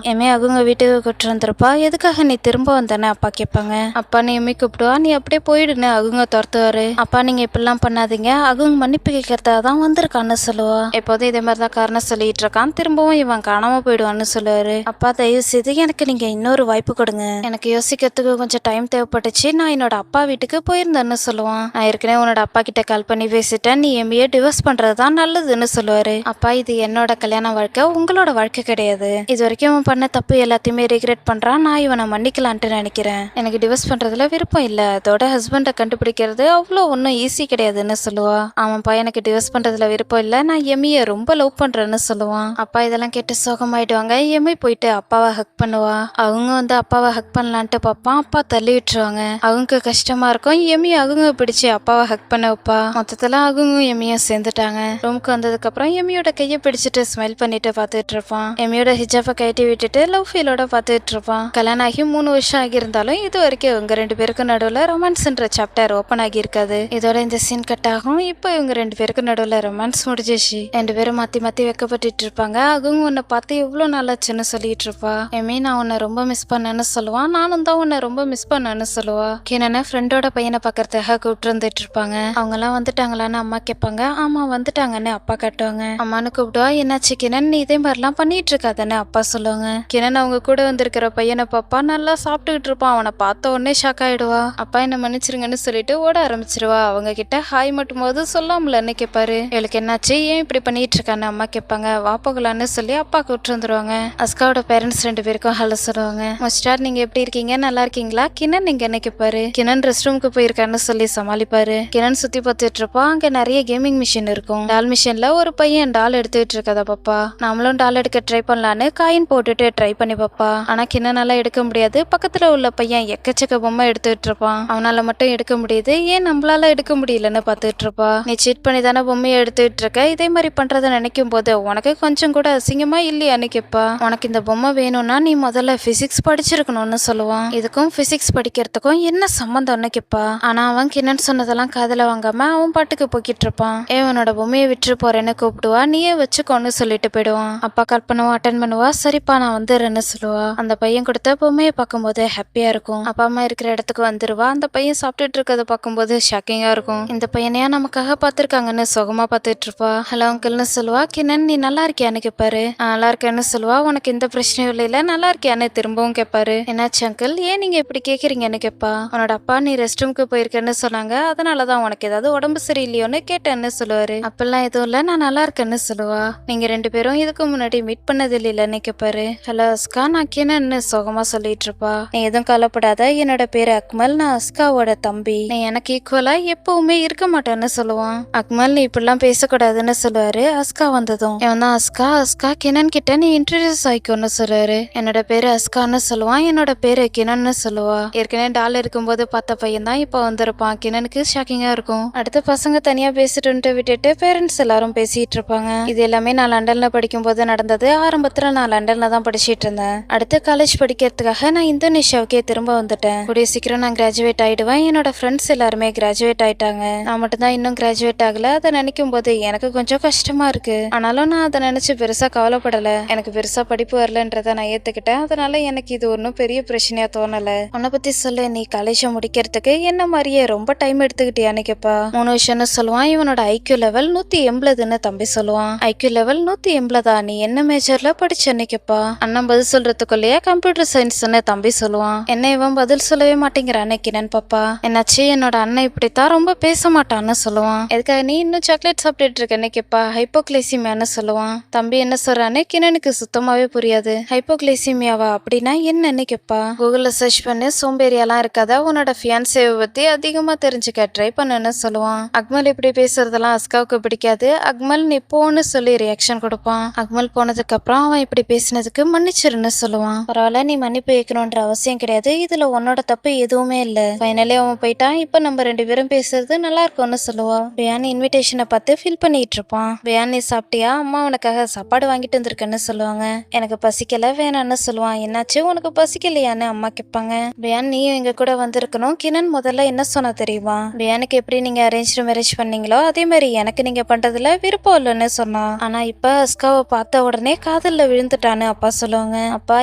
எமே அவங்க வீட்டுக்கு கூட்டு வந்திருப்பா. எதுக்காக நீ திரும்ப வந்தானே அப்பா கேட்பாங்க. அப்பா நீ எம்மே கூப்பிடுவா, நீ அப்படியே போயிடுன்னு அவங்க துரத்துவாரு. அப்பா நீங்க இப்படிலாம் பண்ணாதீங்க, அவங்க மன்னிப்பு கேட்கறதா தான் வந்திருக்கான்னு சொல்லுவா. எப்போதும் இதே மாதிரிதான் காரணம் சொல்லிட்டு இருக்கான். திரும்பவும் இவன் காணாம போயிடுவான்னு சொல்லுவாரு. அப்பா தயவு செய்து எனக்கு நீங்க இன்னொரு வாய்ப்பு கொடுங்க, எனக்கு யோசிக்கிறதுக்கு கொஞ்சம் டைம் தேவைப்பட்டுச்சு, நான் என்னோட அப்பா வீட்டுக்கு போயிருந்தேன்னு சொல்லுவான். நான் ஏற்கனவே உன்னோட அப்பா கிட்ட கால் பண்ணி பேசிட்டேன், நீ எம்ஏ டிவோர்ஸ் பண்றதுதான் நல்லதுன்னு சொல்லுவாரு. அப்பா இது என்னோட கல்யாண வாழ்க்கை, உங்களோட வாழ்க்கை கிடையாது. இது வரைக்கும் அவன் பண்ண தப்பு எல்லாத்தையுமே ரிக்ரெட் பண்றான். நான் இவனை மன்னிக்கலான்ட்டு நினைக்கிறேன். எனக்கு டிவோர்ஸ் பண்றதுல விருப்பம் இல்ல, அதோட ஹஸ்பண்டை கண்டுபிடிக்கிறது அவ்வளோ ஒன்றும் ஈஸி கிடையாதுன்னு சொல்லுவா. அவன் பையனுக்கு டிவோர்ஸ் பண்றதுல விருப்பம் இல்ல, நான் எம்ஏ ரொம்ப லவ் பண்றேன்னு சொல்லுவான். அப்பா இதெல்லாம் கேட்டு சோகமாயிடுவாங்க. எம்ஏ போயிட்டு அப்பாவை ஹக் பண்ணுவா. அவங்க வந்து அப்பாவை ஹக் பண்ணலான்ட்டு பார்ப்பான். அப்பா தள்ளி விட்டுருவாங்க. அவங்க கஷ்டமா இருக்கும். எம்ஏ அவங்க பிடிச்சி அப்பாவை ஹக் பண்ண வைப்பா. மொத்தத்துல அவங்க எம்ஏயும் சேர்ந்துட்டாங்க. ரூமுக்கு வந்ததுக்கு அப்புறம் எம்மியோட கையை பிடிச்சிட்டு ஸ்மைல் பண்ணிட்டு பார்த்துட்டு இருப்பான். எம்மியோட ஹிஜாபை கட்டி விட்டுட்டு லவ் ஃபீலோட பார்த்துட்டு இருப்பான். கல்யாணம் ஆகி 3 வருஷம் ஆகியிருந்தாலும் இது வரைக்கும் இவங்க 2 பேருக்கு நடுவில் ரொமான்ஸ்ன்ற சாப்டர் ஓப்பன் ஆகி இருக்காது. இதோட இந்த சீன் கட் ஆகும். இப்போ இவங்க 2 பேருக்கு நடுவில் ரொமான்ஸ் முடிஞ்சிச்சு. 2 பேரும் மாத்தி மாத்தி வைக்கப்பட்டு இருப்பாங்க. அவங்க உன்னை பார்த்து எவ்வளவு நாளாச்சுன்னு சொல்லிட்டு இருப்பா. எம்மி நான் உன்னை ரொம்ப மிஸ் பண்ணேன்னு சொல்லுவான். நானும் தான் உன்னை ரொம்ப மிஸ் பண்ணேன்னு சொல்லுவா. கிணன ஃப்ரெண்டோட பையனை பார்க்கறதுக்காக கூப்பிட்டு வந்துட்டு இருப்பாங்க. அவங்க எல்லாம் வந்துட்டாங்களான்னு அம்மா கேட்பாங்க. ஆமா வந்துட்டாங்கன்னு அப்பா காட்டுவாங்க. அம்மானு கூப்பிடுவா. என்னாச்சு கிணன், நீ இதே மாதிரிலாம் பண்ணிட்டு இருக்காதானே அப்பா சொல்லுவாங்க. கிணன் அவங்க கூட வந்திருக்கிற பையனை பாப்பா நல்லா சாப்பிட்டுக்கிட்டு இருப்பான். அவனை பார்த்த உடனே ஷாக் ஆயிடுவா. அப்பா என்ன மன்னிச்சிருங்கன்னு சொல்லிட்டு ஓட ஆரம்பிச்சிருவா. அவங்க கிட்ட ஹாய் மட்டும் போது சொல்லாமலன்னு கேட்பாரு. இவளுக்கு என்னாச்சு, ஏன் இப்படி பண்ணிட்டு இருக்கான்னு அம்மா கேட்பாங்க. வா போகலான்னு சொல்லி அப்பா கூப்பிட்டு வந்துருவாங்க. அஸ்காவோட பேரண்ட்ஸ் 2 பேருக்கும் ஹலோ சொல்லுவாங்க. மஸ்டார் நீங்க எப்படி இருக்கீங்க, நல்லா இருக்கீங்களா? கிணன் நீங்க என்ன கேட்பாரு. கிணன் ரெஸ்ட் ரூமுக்கு போயிருக்கான்னு சொல்லி சமாளிப்பாரு. கிணன் சுத்தி பார்த்துட்டு இருப்பா. அங்க நிறைய கேமிங் மிஷின் இருக்கும். டால் மிஷின்ல ஒரு பையன் டால் எடுத்துட்டு இருக்கதா பாப்பா. நம்மளும் டால் எடுக்க ட்ரை பண்ணலான்னு காயின் போட்டுட்டு ட்ரை பண்ணி பாப்பா. ஆனா கிணனால எடுக்க முடியாது. பக்கத்துல உள்ள பையன் எக்கச்சக்க பொம்மை எடுத்துட்டு இருப்பான். அவனால மட்டும் எடுக்க முடியுது, ஏன் நம்மளால எடுக்க முடியலன்னு பார்த்துட்டு இருப்பா. நீ சீட் பண்ணி தானே பொம்மையை எடுத்துட்டு இருக்க, இதே மாதிரி பண்றதை நினைக்கும் போது உனக்கு கொஞ்சம் கூட அசிங்கமா இல்லையான்னு கேட்பா. உனக்கு இந்த பொம்மை வேணும்னா நீ முதல்ல பிசிக்ஸ் படிச்சிருக்கணும்னு சொல்லுவான். இதுக்கும் பிசிக்ஸ் படிக்கிறதுக்கும் என்ன சம்பந்தம்னு கேட்பா. ஆனா அவன் கிணன் சொன்னதெல்லாம் காதுல வாங்காம அவன் பாட்டுக்கு போக்கிட்டு இருப்பான். உன்னோட பொம்மையை விட்டு போறேன்னு கூப்பிடுவா. நீயே வச்சுக்கோன்னு சொல்லிட்டு போயிடுவான். அப்பா கால் பண்ணுவா, அட்டன் பண்ணுவா. சரிப்பா நான் வந்துடுறேன்னு சொல்லுவா. அந்த பையன் கொடுத்த பொம்மையை பார்க்கும்போது ஹாப்பியா இருக்கும். அப்பா அம்மா இருக்கிற இடத்துக்கு வந்துருவா. அந்த பையன் சாப்பிட்டுட்டு இருக்கதை பார்க்கும்போது ஷாக்கிங்கா இருக்கும். இந்த பையனையா நமக்காக பார்த்திருக்காங்கன்னு சுகமா பார்த்துட்டு இருப்பா. ஹலோ அங்கிள்னு சொல்லுவா. கிணன் நீ நல்லா இருக்கியான்னு கேட்பாரு. நல்லா இருக்கேன்னு சொல்லுவா. உனக்கு எந்த பிரச்சனையும் இல்லையில, நல்லா இருக்கியான்னு திரும்பவும் கேட்பாரு. என்னாச்சு அங்கிள், ஏன் நீங்க இப்படி கேக்குறீங்கன்னு கேட்பா. உன்னோட அப்பா நீ ரெஸ்ட் ரூமுக்கு போயிருக்கேன்னு சொன்னாங்க, அதனாலதான் உனக்கு ஏதாவது உடம்பு சரியில்லையோன்னு கேட்டேன்னு சொல்லுவாரு. அப்பெல்லாம் எதுவும் இல்ல, நான் நல்லா இருக்கேன்னு சொல்லுவா. நீங்க 2 பேரும் இதுக்கு முன்னாடி மீட் பண்ணது இல்லைன்னு கேட்பாரு. ஹலோ அஸ்கா, நான் கிணன்னு சோகமா சொல்லிட்டு இருப்பா. நீ எதுவும் கவலைப்படாத, என்னோட பேரு அக்மல், நான் அஸ்காவோட தம்பி, நீ எனக்கு ஈக்குவலா எப்பவுமே இருக்க மாட்டேன்னு சொல்லுவான். அக்மல் நீ இப்படிலாம் பேசக்கூடாதுன்னு சொல்லுவாரு. அஸ்கா வந்ததும் இவன் தான் அஸ்கா, அஸ்கா கிணன் கிட்ட நீ இன்ட்ரடியூஸ் ஆயிக்கோன்னு சொல்லுவாரு. என்னோட பேரு அஸ்கான்னு சொல்லுவான். என்னோட பேரு கிணன்னு சொல்லுவா. ஏற்கனவே டால் இருக்கும்போது பார்த்த பையன் தான் இப்ப வந்திருப்பான். கிணனுக்கு ஷாக்கிங்கா இருக்கும். அடுத்த பசங்க தனியா பேசிட்டு விட்டுட்டு பேரண்ட்ஸ் எல்லாரும் பேசிட்டு இருப்பாங்க. இது எல்லாமே நான் லண்டன்ல படிக்கும் போது நடந்தது. ஆரம்பத்துல நான் லண்டன்ல தான் படிச்சிட்டு இருந்தேன். அடுத்து காலேஜ் படிக்கிறதுக்காக நான் இந்தோனேஷியாவுக்கே திரும்ப வந்துட்டேன். கூடிய சீக்கிரம் நான் கிராஜுவேட் ஆயிடுவேன். என்னோட ஃப்ரெண்ட்ஸ் எல்லாருமே கிராஜுவேட் ஆயிட்டாங்க. நான் மட்டும் தான் இன்னும் கிராஜுவேட் ஆகல. அதை நினைக்கும் போது எனக்கு கொஞ்சம் கஷ்டமா இருக்கு. ஆனாலும் நான் அதை நினைச்சு பெருசா கவலைப்படல. எனக்கு பெருசா படிப்பு வரலன்றத நான் ஏத்துக்கிட்டேன். அதனால எனக்கு இது ஒன்னும் பெரிய பிரச்சனையா தோணல. உன்னை பத்தி சொல்லு, நீ காலேஜ் முடிக்கிறதுக்கு என்ன மாதிரியே ரொம்ப டைம் எடுத்துக்கிட்டியான்னு கேப்பா. 3 வருஷம்னு சொல்லுவான். இவனோட ஐக்யூ லெவல் 180ன்னு தம்பி சொல்லுவான். ஐக்யூ லெவல் 180, நீ என்ன மேஜர்ல படிச்சேன்னு கேப்பா. அண்ணன் பதில் சொல்றதுக்குள்ளேயே கம்ப்யூட்டர் சயின்ஸ்ன்னு தம்பி சொல்லுவான். என்ன இவன் பதில் சொல்லவே மாட்டேங்கிறான்னு கிணன் பாப்பா. என்னாச்சு, என்னோட அண்ணன் இப்படித்தான் ரொம்ப பேச மாட்டான்னு சொல்லுவான். எதுக்காக நீ இன்னும் சாக்லேட் சாப்பிட்டுட்டு இருக்கேன்னு கேப்பா. ஹைப்போகிளைசிமியான்னு சொல்லுவான். தம்பி என்ன சொல்றான்னு கிணனுக்கு சுத்தமாவே புரியாது. ஹைப்போகிளைசிமியாவா அப்படின்னா என்னன்னு கேப்பா. கூகுள்ல சர்ச் பண்ணி சோம்பேறியெல்லாம் இருக்காத, உன்னோட ஃபியான்சேவை பத்தி அதிகமா தெரிஞ்சுக்க ட்ரை பண்ணுன்னு சொல்லுவான். அக்மல் இப்படி பேசுறதெல்லாம் அஸ்காவுக்கு பிடிக்காது. அக்மல் நீ போன்னு சொல்லி ரியாக்ஷன் கொடுப்பான். அக்மல் போனதுக்கு அப்புறம் அவன் இப்படி பேசினதுக்கு மன்னிச்சிருன்னு சொல்லுவான். பரவாயில்ல, நீ மன்னிப்பு வைக்கணும்ன்ற அவசியம் கிடையாது, இதுல உன்னோட தப்பு எதுவுமே இல்ல. ஃபைனலி அவன் போயிட்டான். இப்ப நம்ம 2 பேரும் பேசுறது நல்லா இருக்கும்னு சொல்லுவா. பியான் இன்விடேஷனை பார்த்து ஃபீல் பண்ணிட்டு இருப்பான். பியான் நீ சாப்பிட்டியா, அம்மா உனக்காக சாப்பாடு வாங்கிட்டு வந்திருக்கேன்னு சொல்லுவாங்க. எனக்கு பசிக்கல, வேணான்னு சொல்லுவான். என்னாச்சு, உனக்கு பசிக்கலையான்னு அம்மா கேட்பாங்க. பியான் நீயும் எங்க கூட வந்திருக்கணும். கிணன் முதல்ல என்ன சொன்ன தெரியுமா, பியானுக்கு எப்படி நீங்க அரேஞ்ச் மேரேஜ் பண்ணீங்களோ அதே மாதிரி எனக்கு நீங்க பண்றதுல விருப்பம் இல்லைன்னு சொன்னான். ஆனா இப்ப அஸ்காவை பார்த்த உடனே காதல்ல விழுந்துட்டான்னு அப்பா சொல்லுவாங்க. அப்பா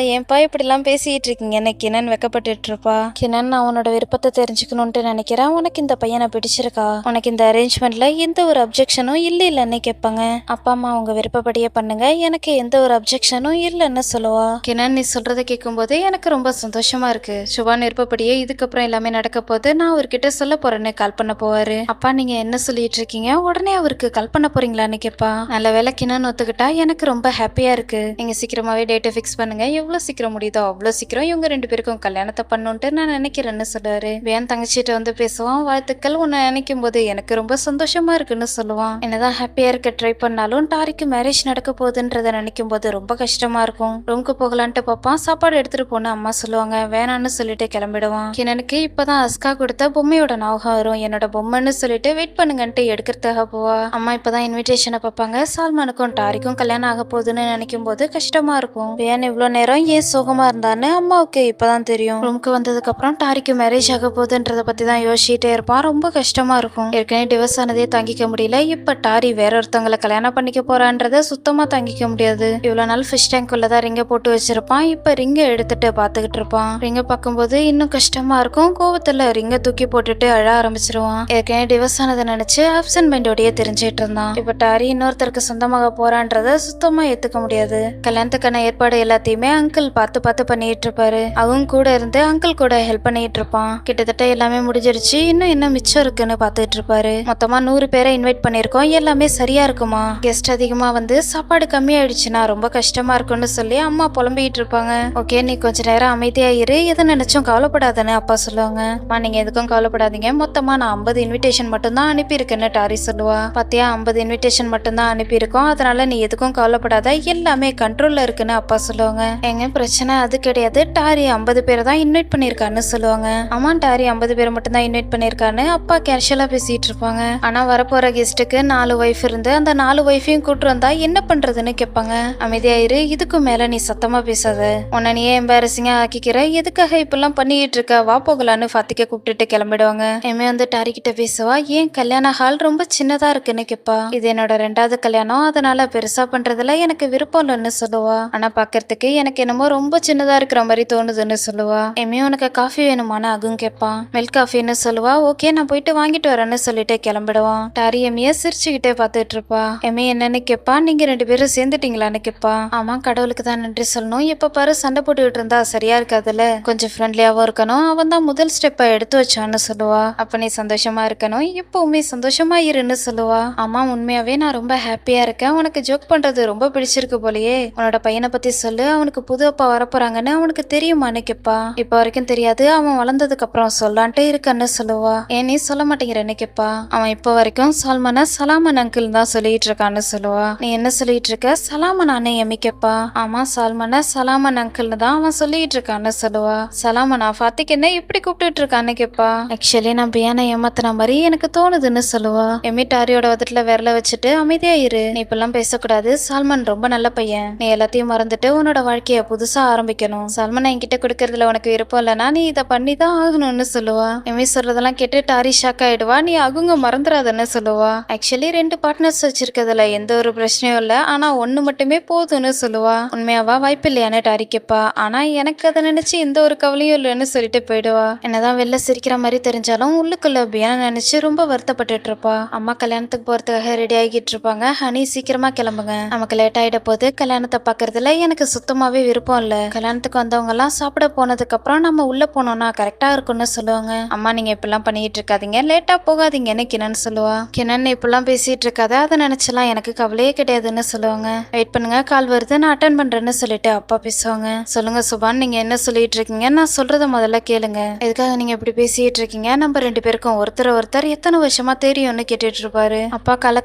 ஏன்பா இப்படி எல்லாம் பேசிட்டு இருக்கீங்கன்னு கிரண் வெக்கப்பட்டு இருப்பா. கிரண் அவனோட விருப்பத்தை தெரிஞ்சுக்கணும்னு நினைக்கிறான். உனக்கு இந்த பையனை பிடிச்சிருக்கா, உனக்கு இந்த அரேஞ்ச்மெண்ட்ல எந்த ஒரு அப்ஜெக்ஷனும் இல்லைன்னு கேட்பாங்க. அப்பா அம்மா அவங்க விருப்பப்படியே பண்ணுங்க, எனக்கு எந்த ஒரு அப்ஜெக்ஷனும் இல்லைன்னு சொல்லுவா. கிரண் நீ சொல்றதை கேட்கும்போது எனக்கு ரொம்ப சந்தோஷமா இருக்கு. சுபான் விருப்பப்படியே இதுக்கப்புறம் எல்லாமே நடக்க போது நான் அவர்கிட்ட சொல்ல போறேன்னு கால் பண்ண போவாரு. அப்பா நீங்க என்ன சொல்லிட்டு இருக்கீங்க, உடனே அவருக்கு கால் பண்ண போறீங்களான்னு கேட்பா. நல்ல வேலை கிரண் ஒத்துக்கிட்டா எனக்கு ரொம்ப ஹாப்பியா இருக்கு. நீங்க சீக்கிரமாவே டேட்டை ஃபிக்ஸ் பண்ணுங்க, எவ்வளவு சீக்கிரம் முடியுதோ அவ்வளவு சீக்கிரம் இவங்க 2 பேருக்கும் கல்யாணத்தை பண்ணுன்ட்டு நான் நினைக்கிறேன்னு சொல்லுவாரு. வேன் தங்கச்சிட்ட வந்து பேசுவான். வாழ்த்துக்கள், உன்னை நினைக்கும் போது எனக்கு ரொம்ப சந்தோஷமா இருக்குன்னு சொல்லுவான். என்னதான் ஹாப்பியா இருக்க ட்ரை பண்ணாலும் டாரிக்கு மேரேஜ் நடக்க போகுதுன்றத நினைக்கும் போது ரொம்ப கஷ்டமா இருக்கும். ரூம்க்கு போகலான்ட்டு பாப்பான். சாப்பாடு எடுத்துட்டு போன்னு அம்மா சொல்லுவாங்க. வேணான்னு சொல்லிட்டு கிளம்பிடுவான். கிணனுக்கு இப்பதான் அஸ்கா கொடுத்த பொம்மையோட ஞாபகம் வரும். என்னோட பொம்மைன்னு சொல்லிட்டு வெயிட் பண்ணுங்கன்ட்டு எடுக்கிறதுக்காக போவா. அம்மா இப்பதான் இன்விடேஷனை பார்ப்பாங்க. சால்மானுக்கும் டாரிக்கும் கல்யாணம் ஆக போகுதுன்னு நினைக்கும் போது கஷ்டமா இருக்கும். வேன் இவ்வளவு நேரம் ஏன் சோகமா இருந்தான்னு அம்மாவுக்கு இப்பதான் தெரியும். ரூம்க்கு வந்ததுக்கு அப்புறம் டாரிக்கு மேரேஜ் ஆக போகுதுன்றத பத்தி தான் யோசிச்சுட்டே இருப்பான். ரொம்ப கஷ்டமா இருக்கும். ஏற்கனவே டிவோர்ஸ் ஆனதே தாங்கிக்க முடியல. இப்ப டாரி வேற ஒருத்தவங்களை கல்யாணம் பண்ணிக்க போறான்றத சுத்தமா தாங்கிக்க முடியாது. இவ்வளவு நாள் ஃபிஷ் டேங்க்குள்ளதான் ரிங்க போட்டு வச்சிருப்பான். இப்ப ரிங்க எடுத்துட்டு பாத்துக்கிட்டு இருப்பான். ரிங்க பார்க்கும்போது இன்னும் கஷ்டமா இருக்கும். கோவத்துல ரிங்க தூக்கி போட்டுட்டு அழ ஆரம்பிச்சிருவான். ஏற்கனவே டிவோர்ஸ் ஆனதை நினைச்சு ஆப்சன்ட் மைண்டோடய தெரிஞ்சிட்டு இருந்தான். இப்ப டாரி இன்னொருத்தருக்கு சொந்தமாக போறான்றத சுத்தமா ஏத்துக்க முடியாது. கல்யாணத்துக்கான ஏற்பாடு எல்லாத்தையுமே அங்கிள் பார்த்து பார்த்து பண்ணிட்டு இருப்பாரு. அவங்க கூட இருந்து அங்கிள் கூட ஹெல்ப் பண்ணிட்டு இருப்பான். கிட்டத்தட்ட எல்லாமே முடிஞ்சிருச்சு, இன்னும் என்ன மிச்சம் இருக்குன்னு பாத்துட்டு இருப்பாரு. மொத்தமா 100 பேரை இன்வைட் பண்ணிருக்கோம், எல்லாமே சரியா இருக்குமா, கெஸ்ட் அதிகமா வந்து சாப்பாடு கம்மி ஆயிடுச்சுன்னா ரொம்ப கஷ்டமா இருக்கும்னு சொல்லி அம்மா புலம்பிட்டு இருப்பாங்க. ஓகே நீ கொஞ்ச நேரம் அமைதியா இரு, எதை நினைச்சும் கவலைப்படாதன்னு அப்பா சொல்லுவாங்க. அம்மா நீங்க எதுக்கும் கவலைப்படாதீங்க, மொத்தமா நான் 50 இன்விடேஷன் மட்டும் தான் அனுப்பியிருக்கேன்னு டாரி சொல்லுவா. பாத்தியா 50 இன்விடேஷன் மட்டும் தான் அனுப்பியிருக்கோம், அதனால நீ எதுக்கும் கவலைப்படாத, எல்லாமே கண்ட்ரோல்ல இருக்குன்னு அப்பா சொல்லுவாங்க. எங்க பிரச்சனை அது கிடையாது, டாரி 50 பேரை தான் இன்வைட் பண்ணிருக்கான்னு சொல்லுவாங்க. அம்மா டாரி 50 பேர் மட்டும் தான் இன்வைட் பண்ணிருக்கான்னு அப்பா கேஷுவலா பேசிட்டு இருப்பாங்க. ஆனா வரப்போற கெஸ்ட்டுக்கு 4 ஒய்ஃப் இருந்து அந்த 4 ஒய்ஃபையும் கூட்டு வந்தா என்ன பண்றதுன்னு கேட்பாங்க. அமைதியாயிரு, இதுக்கு மேல நீ சத்தமா பேசாத, உன்னை நீயே எம்பாரசிங்கா ஆக்கிக்கிற, எதுக்காக இப்பெல்லாம் பண்ணிட்டு இருக்க, வா போகலான்னு ஃபாத்திகா கூப்பிட்டுட்டு கிளம்பிடுவாங்க. எம்மே வந்து டாரி கிட்ட பேசுவா. ஏன் கல்யாண ஹால் ரொம்ப சின்னதா இருக்குன்னு கேட்பா. இது என்னோட 2வது கல்யாணம், அதனால பெருசா பண்றதுல எனக்கு விருப்பம் இல்லைன்னு சொல்லுவா. ஆனா பாக்குறதுக்கு எனக்கு என்னமோ ரொம்ப சின்னதா இருக்கிற மாதிரி தோணுதுன்னு சொல்லுவா. எம்மே உனக்கு காஃபி வேணுமான்னு அகும் கேட்பான். மில்க் காஃபின்னு சொல்லுவா. ஓகே நான் போயிட்டு வாங்கிட்டு வரேன்னு சொல்லிட்டு கிளம்பிடுவான். டாரி எம்மிய சிரிச்சுக்கிட்டே பாத்துட்டு இருப்பா. எம்மே என்னன்னு கேட்பா. நீங்க 2 பேரும் சேர்ந்துட்டீங்களான்னு கேட்பா. ஆமா கடவுளுக்கு தான் நன்றி சொல்லணும், எப்ப பாரு சண்டை போட்டுக்கிட்டு இருந்தா சரியா இருக்காதுல்ல, கொஞ்சம் ஃப்ரெண்ட்லியாவும் இருக்கணும், அவன் தான் முதல் ஸ்டெப்பை எடுத்து வச்சான்னு சொல்லுவா. அப்ப நீ சந்தோஷமா இருக்கணும், எப்பவுமே சந்தோஷமா இருன்னு சொல்லுவா. ஆமா உண்மையாவே நான் ரொம்ப ஹாப்பியா இருக்கேன், உனக்கு ஜோக் பண்றது ரொம்ப பிடிச்சிருக்கு போலயே, உன்னோட பையனை பத்தி சொல்லு, அவனுக்கு புது அப்பா வரப்போறாங்கன்னு அவனுக்கு தெரியுமான்னு கேட்பா. இப்ப வரைக்கும் தெரியாது, அவன் வளர்ந்ததுக்கு அப்புறம் சொல்லான்ட்டு இருக்கன்னு சொல்லுவா. ஏன் நீ சொல்ல மாட்டேங்கிறன்னு கேட்பா. அவன் இப்ப வரைக்கும் சால்மனை சலாமன் அங்கிள் தான் சொல்லிட்டு இருக்கான்னு சொல்லுவா. நீ என்ன சொல்லிட்டு இருக்க, சலாமனான்னு எம்மி கேட்பா. ஆமா சால்மனை சலாமன் அங்கிள்னு தான் அவன் சொல்லிட்டு இருக்கான்னு சொல்லுவா. சலாமனா ஃபாத்திக்கு என்ன இப்படி கூப்பிட்டு இருக்கான்னு கேட்பா. ஆக்சுவலி நான் பியானை ஏமாத்தின மாதிரி எனக்கு தோணுதுன்னு சொல்லுவா. எம்மி டாரியோட வதட்டுல விரல வச்சுட்டு அமைதியா இரு, நீ இப்பெல்லாம் பேசக்கூடாது, சால்மன் ரொம்ப நல்ல பையன், நீ எல்லாத்தையும் மறந்துட்டு உன்னோட வாழ்க்கைய புதுசா ஆரம்பிக்கணும், சால்மனை என்கிட்ட கொடுக்கறதுல உனக்கு விருப்பம் இல்லைன்னா நீ இதை பண்ணி தான் ஆகணும்னு சொல்லுவா. எம்மி சொல்றதெல்லாம் கேட்டு டாரி ஷாக் ஆயிடுவா. நீ அவங்க மறந்துடாதன்னு சொல்லுவா. ஆக்சுவலி 2 பார்ட்னர்ஸ் வச்சிருக்கிறதுல எந்த ஒரு பிரச்சனையும் இல்ல, ஆனா ஒண்ணு மட்டுமே போதும்னு சொல்லுவா. உண்மையாவா, வாய்ப்பு இல்லையான்னு டாரி கேட்பா. ஆனா எனக்கு அதை நினைச்சு எந்த ஒரு கவலையும் இல்லைன்னு சொல்லிட்டு போயிடுவா. என்னதான் வெளில சிரிக்கிற மாதிரி தெரிஞ்சாலும் உள்ளுக்குள்ள பியானை நினைச்சு ரொம்ப வருத்தப்பட்டுட்டு இருப்பா. அம்மா கல்யாணத்துக்கு போறதுக்காக ரெடி ஆகிட்டு இருப்பாங்க. ஹனி சீக்கிரமா கிளம்புங்க, நமக்கு லேட் ஆயிட போது, கல்யாணத்தை பாக்குறதுல எனக்கு சுத்தமாவே விருப்பம் இல்ல, கல்யாணத்துக்கு வந்தவங்க எல்லாம் சாப்பிட போனதுக்கு அப்புறம் நம்ம உள்ள போனோம்னா கரெக்டா இருக்கும்னு சொல்லுவாங்க. அம்மா நீங்க இப்பெல்லாம் பண்ணிட்டு இருக்காதீங்க, லேட்டா போகாதீங்கன்னு கிரண் சொல்லுவா. கிரண் இப்பெல்லாம் பேசிட்டு இருக்காத, அதை நினைச்சலாம் எனக்கு கவலையே கிடையாதுன்னு சொல்லுவாங்க. வெயிட் பண்ணுங்க கால் வருது நான் அட்டன் பண்றேன்னு சொல்லிட்டு அப்பா பேசுவாங்க. சொல்லுங்க சுபான், நீங்க என்ன சொல்லிட்டு இருக்கீங்க, நான் சொல்றத முதல்ல கேளுங்க, எதுக்காக நீங்க இப்படி பேசிட்டு இருக்கீங்க, நம்ம 2 பேருக்கும் ஒருத்தர் எத்தனை வருஷமா தெரியும்னு கேட்டுட்டு இருப்பாரு. அப்பா காலை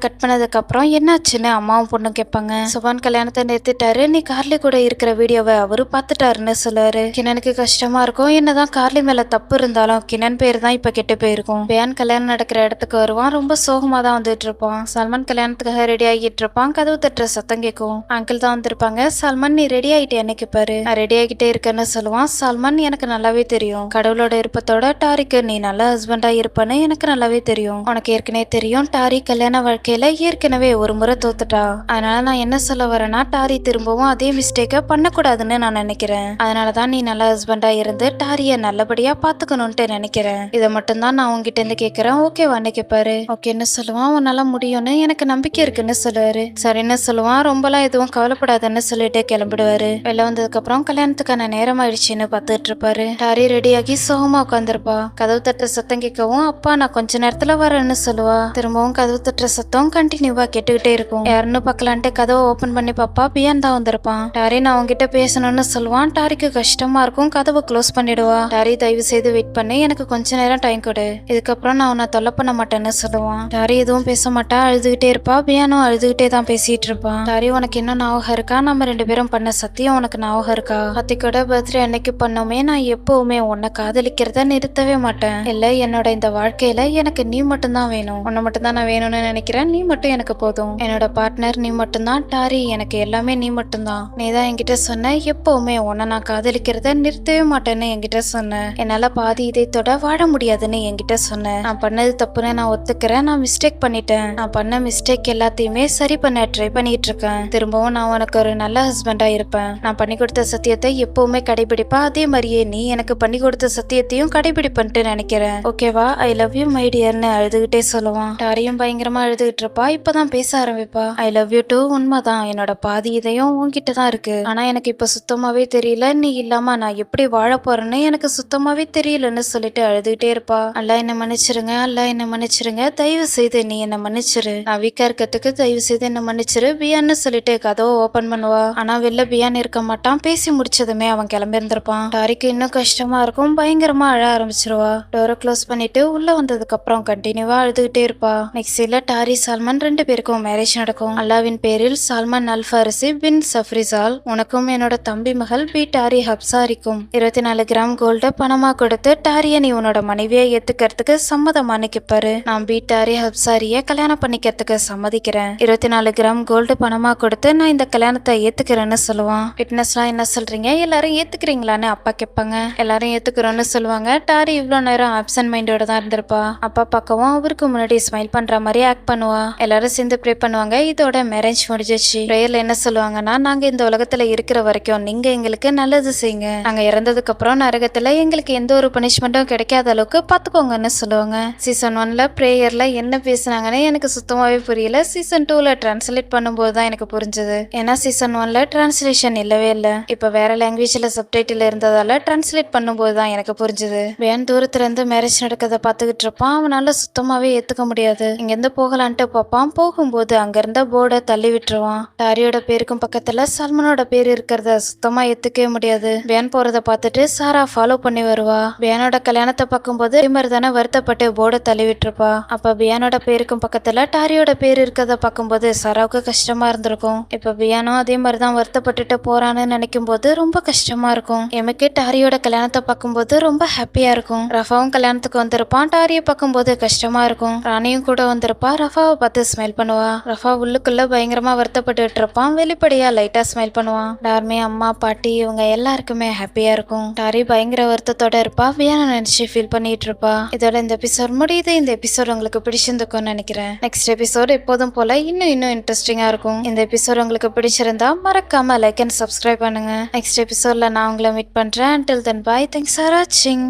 கட் பண்ணதுக்கு அப்புறம் என்னாச்சுன்னு அம்மாவும் பொண்ணும் கேட்பாங்க. சுபான் கல்யாணத்தை நிறுத்திட்டாரு, நீ கார்லி கூட இருக்கிற வீடியோவை அவரு பாத்துட்டாருன்னு சொல்லுவாரு. கிணனுக்கு கஷ்டமா இருக்கும், என்னதான் கார்லி மேல தப்பு இருந்தாலும் கிணன் பேர் தான் இப்ப கெட்டு போயிருக்கும். பியான் கல்யாணம் நடக்கிற இடத்துக்கு வருவான், ரொம்ப சோகமா தான் வந்துட்டு இருப்பான். சல்மான் கல்யாணத்துக்காக ரெடி ஆகிட்டு இருப்பான். கதவு தட்டுற சத்தம் கேட்கும். அங்கிள் தான் வந்திருப்பாங்க. சல்மான் நீ ரெடி ஆயிட்டேன்னு கேட்பாரு. நான் ரெடி ஆகிட்டே இருக்கேன்னு சொல்லுவான். சல்மான் எனக்கு நல்லாவே தெரியும், கடவுளோட விருப்பத்தோட டாரிக்கு நீ நல்ல ஹஸ்பண்டா இருப்பேன்னு எனக்கு நல்லாவே தெரியும், உனக்கு ஏற்கனவே தெரியும் டாரி கல்யாண வாழ்க்கையில ஏற்கனவே ஒரு முறை தோத்துற பார்த்துட்டா. அதனால நான் என்ன சொல்ல வரேன்னா, டாரி திரும்பவும் அதே மிஸ்டேக்கை பண்ணக்கூடாதுன்னு நான் நினைக்கிறேன். அதனாலதான் நீ நல்ல ஹஸ்பண்டா இருந்து டாரிய நல்லபடியா பாத்துக்கணும்ட்டு நினைக்கிறேன். இதை மட்டும்தான் நான் உங்ககிட்ட இருந்து கேட்கறேன். ஓகேவான்னு கேட்பாரு. ஓகேன்னு சொல்லுவான். உன்னால முடியும்னு எனக்கு நம்பிக்கை இருக்குன்னு சொல்லுவாரு. சரின்னு சொல்லுவான். ரொம்பலாம் எதுவும் கவலைப்படாதுன்னு சொல்லிட்டு கிளம்பிடுவாரு. வெளில வந்ததுக்கு அப்புறம் கல்யாணத்துக்கான நேரம் ஆயிடுச்சுன்னு பார்த்துட்டு இருப்பாரு. டாரி ரெடியாகி சோகமா உட்காந்துருப்பா. கதவு தட்டுற சத்தம் கேட்கவும் அப்பா நான் கொஞ்ச நேரத்துல வரேன்னு சொல்லுவா. திரும்பவும் கதவு தட்டுற சத்தம் கண்டினியூவா கேட்டுக்கிட்டே இருக்கும். யாருன்னு பார்க்கலான்ட்டு கதவை ஓபன் பண்ணி பாப்பா. பியான் தான் வந்திருப்பான். டாரி நான் உங்ககிட்ட பேசணும்னு சொல்லுவான். டாரிக்கு கஷ்டமா இருக்கும். கதவை க்ளோஸ் பண்ணிடுவா. டாரி தயவு செய்து வெயிட் பண்ணி எனக்கு கொஞ்ச நேரம் டைம் கொடு, இதுக்கப்புறம் நான் உன்னை தொல்லை பண்ண மாட்டேன்னு சொல்லுவான். டாரி எதுவும் பேச மாட்டா, அழுதுகிட்டே இருப்பா. பியானும் அழுதுகிட்டே தான் பேசிட்டு இருப்பான். டாரி உனக்கு என்ன ஞாபகம் இருக்கா? நம்ம 2 பேரும் பண்ண சத்தியம் உனக்கு ஞாபகம் இருக்கா? ஹத்திக்கோட பர்த்டே அன்னைக்கு பண்ணோமே, நான் எப்பவுமே உன்னை காதலிக்கிறத நிறுத்தவே மாட்டேன். இல்ல என்னோட இந்த வாழ்க்கையில எனக்கு நீ மட்டும்தான் வேணும். உன்னை மட்டும்தான் நான் வேணும்னு நினைக்கிறேன். நீ மட்டும் எனக்கு போதும். என்னோட பார்ட்னர் நீ மட்டும்தான். டாரி எனக்கு எல்லாமே நீ மட்டும்தான். நீ தான் என்கிட்ட சொன்ன எப்பவுமே உன்னை நான் காதலிக்கிறத நிறுத்தவே மாட்டேன்னு என்கிட்ட சொன்ன. என்னால பாதி இதயத்தோட வாழ முடியாதுன்னு என்கிட்ட சொன்ன. நான் பண்ணது தப்புன்னு நான் ஒத்துக்கிறேன். நான் மிஸ்டேக் பண்ணிட்டேன். நான் பண்ண மிஸ்டேக் எல்லாத்தையுமே சரி பண்ண ட்ரை பண்ணிட்டு இருக்கேன். திரும்பவும் நான் உனக்கு ஒரு நல்ல ஹஸ்பண்டா இருப்பேன். நான் பண்ணி கொடுத்த சத்தியத்தை எப்பவுமே கடைபிடிப்பா. அதே மாதிரியே நீ எனக்கு பண்ணி கொடுத்த சத்தியத்தையும் கடைபிடிப்பன்ட்டு நினைக்கிறேன். ஓகேவா? ஐ லவ் யூ மை டியர்னு அழுதுகிட்டே சொல்லுவான். டாரியும் பயங்கரமா அழுதுகிட்டு இருப்பா. இப்பதான் பேச ஆரம்பிப்பா. I love you too. உண்மைதான், என்னோட பாதி இதயம் உன்கிட்ட தான் இருக்கு. ஆனா எனக்கு இப்ப சுத்தமாவே தெரியல. நீ இல்லாம நான் எப்படி வாழ போறேன்னு எனக்கு சுத்தமாவே தெரியலன்னு சொல்லிட்டு அழுதுகிட்டே இருப்பா. அல்லா என்ன மன்னிச்சிருங்க, அல்லா என்ன மன்னிச்சிருங்க, தயவு செய்து நீ என்ன மன்னிச்சிரு. நான் வீக்கா இருக்கிறதுக்கு தயவு செய்து என்ன மன்னிச்சிரு பியான்னு சொல்லிட்டு கதவை ஓபன் பண்ணுவா. ஆனா வெளில பியான் இருக்க மாட்டான். பேசி முடிச்சதுமே அவன் கிளம்பி இருந்திருப்பான். டாரிக்கு இன்னும் கஷ்டமா இருக்கும். பயங்கரமா அழ ஆரம்பிச்சிருவா. டோரை க்ளோஸ் பண்ணிட்டு உள்ள வந்ததுக்கு அப்புறம் கண்டினியூவா அழுதுகிட்டே இருப்பா. நெக்ஸ்ட் சீன்ல டாரி சால்மன் 2 பேருக்கும் மேரேஜ் நடக்கும். அல்லாவின் பேரில் சால்மன் அல் ஃபாரிசி பின் சஃப்ரிசால், உனக்கும் என்னோட தம்பி மகள் பி டாரி ஹப்சாரிக்கும் 24 கிராம் கோல்டு பணமா கொடுத்து டாரிய நீ உன்னோட மனைவியை ஏத்துக்கிறதுக்கு சம்மதமானு கேட்பாரு. நான் பி டாரி ஹப்சாரிய கல்யாணம் பண்ணிக்கிறதுக்கு சம்மதிக்கிறேன். 24 கிராம் கோல்டு பணமா கொடுத்து நான் இந்த கல்யாணத்தை ஏத்துக்கிறேன்னு சொல்லுவான். விட்னஸ்லாம் என்ன சொல்றீங்க? எல்லாரும் ஏத்துக்கிறீங்களான்னு அப்பா கேட்பாங்க. எல்லாரும் ஏத்துக்கிறோன்னு சொல்லுவாங்க. டாரி இவ்வளவு நேரம் ஆப்சன்ட் மைண்டோட தான் இருந்திருப்பா. அப்பா பக்கமும் அவருக்கு முன்னாடி ஸ்மைல் பண்ற மாதிரி ஆக்ட் பண்ணுவா. எல்லாரும் சேர்ந்து ப்ரே பண்ணுவாங்க. இதோட மேரேஜ் முடிஞ்சிச்சு. பிரேயர்ல என்ன சொல்லுவாங்கன்னா, நாங்க இந்த உலகத்துல இருக்கிற வரைக்கும் நீங்க எங்களுக்கு நல்லது செய்யுங்க. நாங்க இறந்ததுக்கு அப்புறம் நரகத்துல எங்களுக்கு எந்த ஒரு பனிஷ்மெண்ட்டும் கிடைக்காத அளவுக்கு பாத்துக்கோங்கன்னு சொல்லுவாங்க. சீசன் 1ல பிரேயர்ல என்ன பேசினாங்கன்னு எனக்கு சுத்தமாவே புரியல. சீசன் 2ல டிரான்ஸ்லேட் பண்ணும்போது தான் எனக்கு புரிஞ்சது. ஏன்னா சீசன் 1ல டிரான்ஸ்லேஷன் இல்லவே இல்ல. இப்ப வேற லாங்குவேஜ்ல சப்டைட்டில் இருந்ததால டிரான்ஸ்லேட் பண்ணும்போது தான் எனக்கு புரிஞ்சது. வேன் தூரத்துல இருந்து மேரேஜ் நடக்கிறத பாத்துக்கிட்டு இருப்பான். அவனால சுத்தமாவே ஏத்துக்க முடியாது. இங்க இருந்து போகலான்ட்டு பார்ப்பான். போகும்போது அங்க இருந்த போர்டை தள்ளி விட்டுருவான். டாரியோட பேருக்கும் பக்கத்துல சல்மனோட பேர் இருக்கிறத சுத்தமா ஏத்துக்கவே முடியாது. வேன் போறத பார்த்துட்டு சாரா ஃபாலோ பண்ணி வருவா. பியானோட கல்யாணத்தை பார்க்கும்போது மாதிரி தானே வருத்தப்பட்டு போர்டை தள்ளி விட்டுருப்பா. அப்ப பியானோட பேருக்கும் பக்கத்துல டாரியோட பேர் இருக்கிறத பார்க்கும்போது சாராவுக்கு கஷ்டமா இருந்திருக்கும். இப்ப பியானோ அதே மாதிரிதான் வருத்தப்பட்டுட்டு போறான்னு நினைக்கும் போது ரொம்ப கஷ்டமா இருக்கும். எமக்கு டாரியோட கல்யாணத்தை பார்க்கும்போது ரொம்ப ஹாப்பியா இருக்கும். ரஃபாவும் கல்யாணத்துக்கு வந்திருப்பான். டாரியை பார்க்கும்போது கஷ்டமா இருக்கும். ராணியும் கூட வந்திருப்பா. ரஃபாவை பார்த்து ஸ்மைல் பண்ணுவா. ரஃபா உள்ளுக்குள்ள பயங்கரமா வருத்தப்பட்டு இருப்பான். வெளிப்படையா லைட்டா ஸ்மைல் பண்ணுவான். டார்மே அம்மா பாட்டி இவங்க எல்லாருக்குமே ஹாப்பியா இருக்கும். டாரி பயங்கர வருத்தத்தோட இருப்பா. வியான நினைச்சு ஃபீல் பண்ணிட்டு இருப்பா. இதோட இந்த எபிசோட் முடியுது. இந்த எபிசோட் உங்களுக்கு பிடிச்சிருந்துக்கும்னு நினைக்கிறேன். நெக்ஸ்ட் எபிசோட் எப்போதும் போல இன்னும் இன்ட்ரெஸ்டிங்கா இருக்கும். இந்த எபிசோட் உங்களுக்கு பிடிச்சிருந்தா மறக்காம லைக் அண்ட் சப்ஸ்கிரைப் பண்ணுங்க. நெக்ஸ்ட் எபிசோட்ல நான் உங்களை மீட் பண்றேன். until then bye, thanks for watching.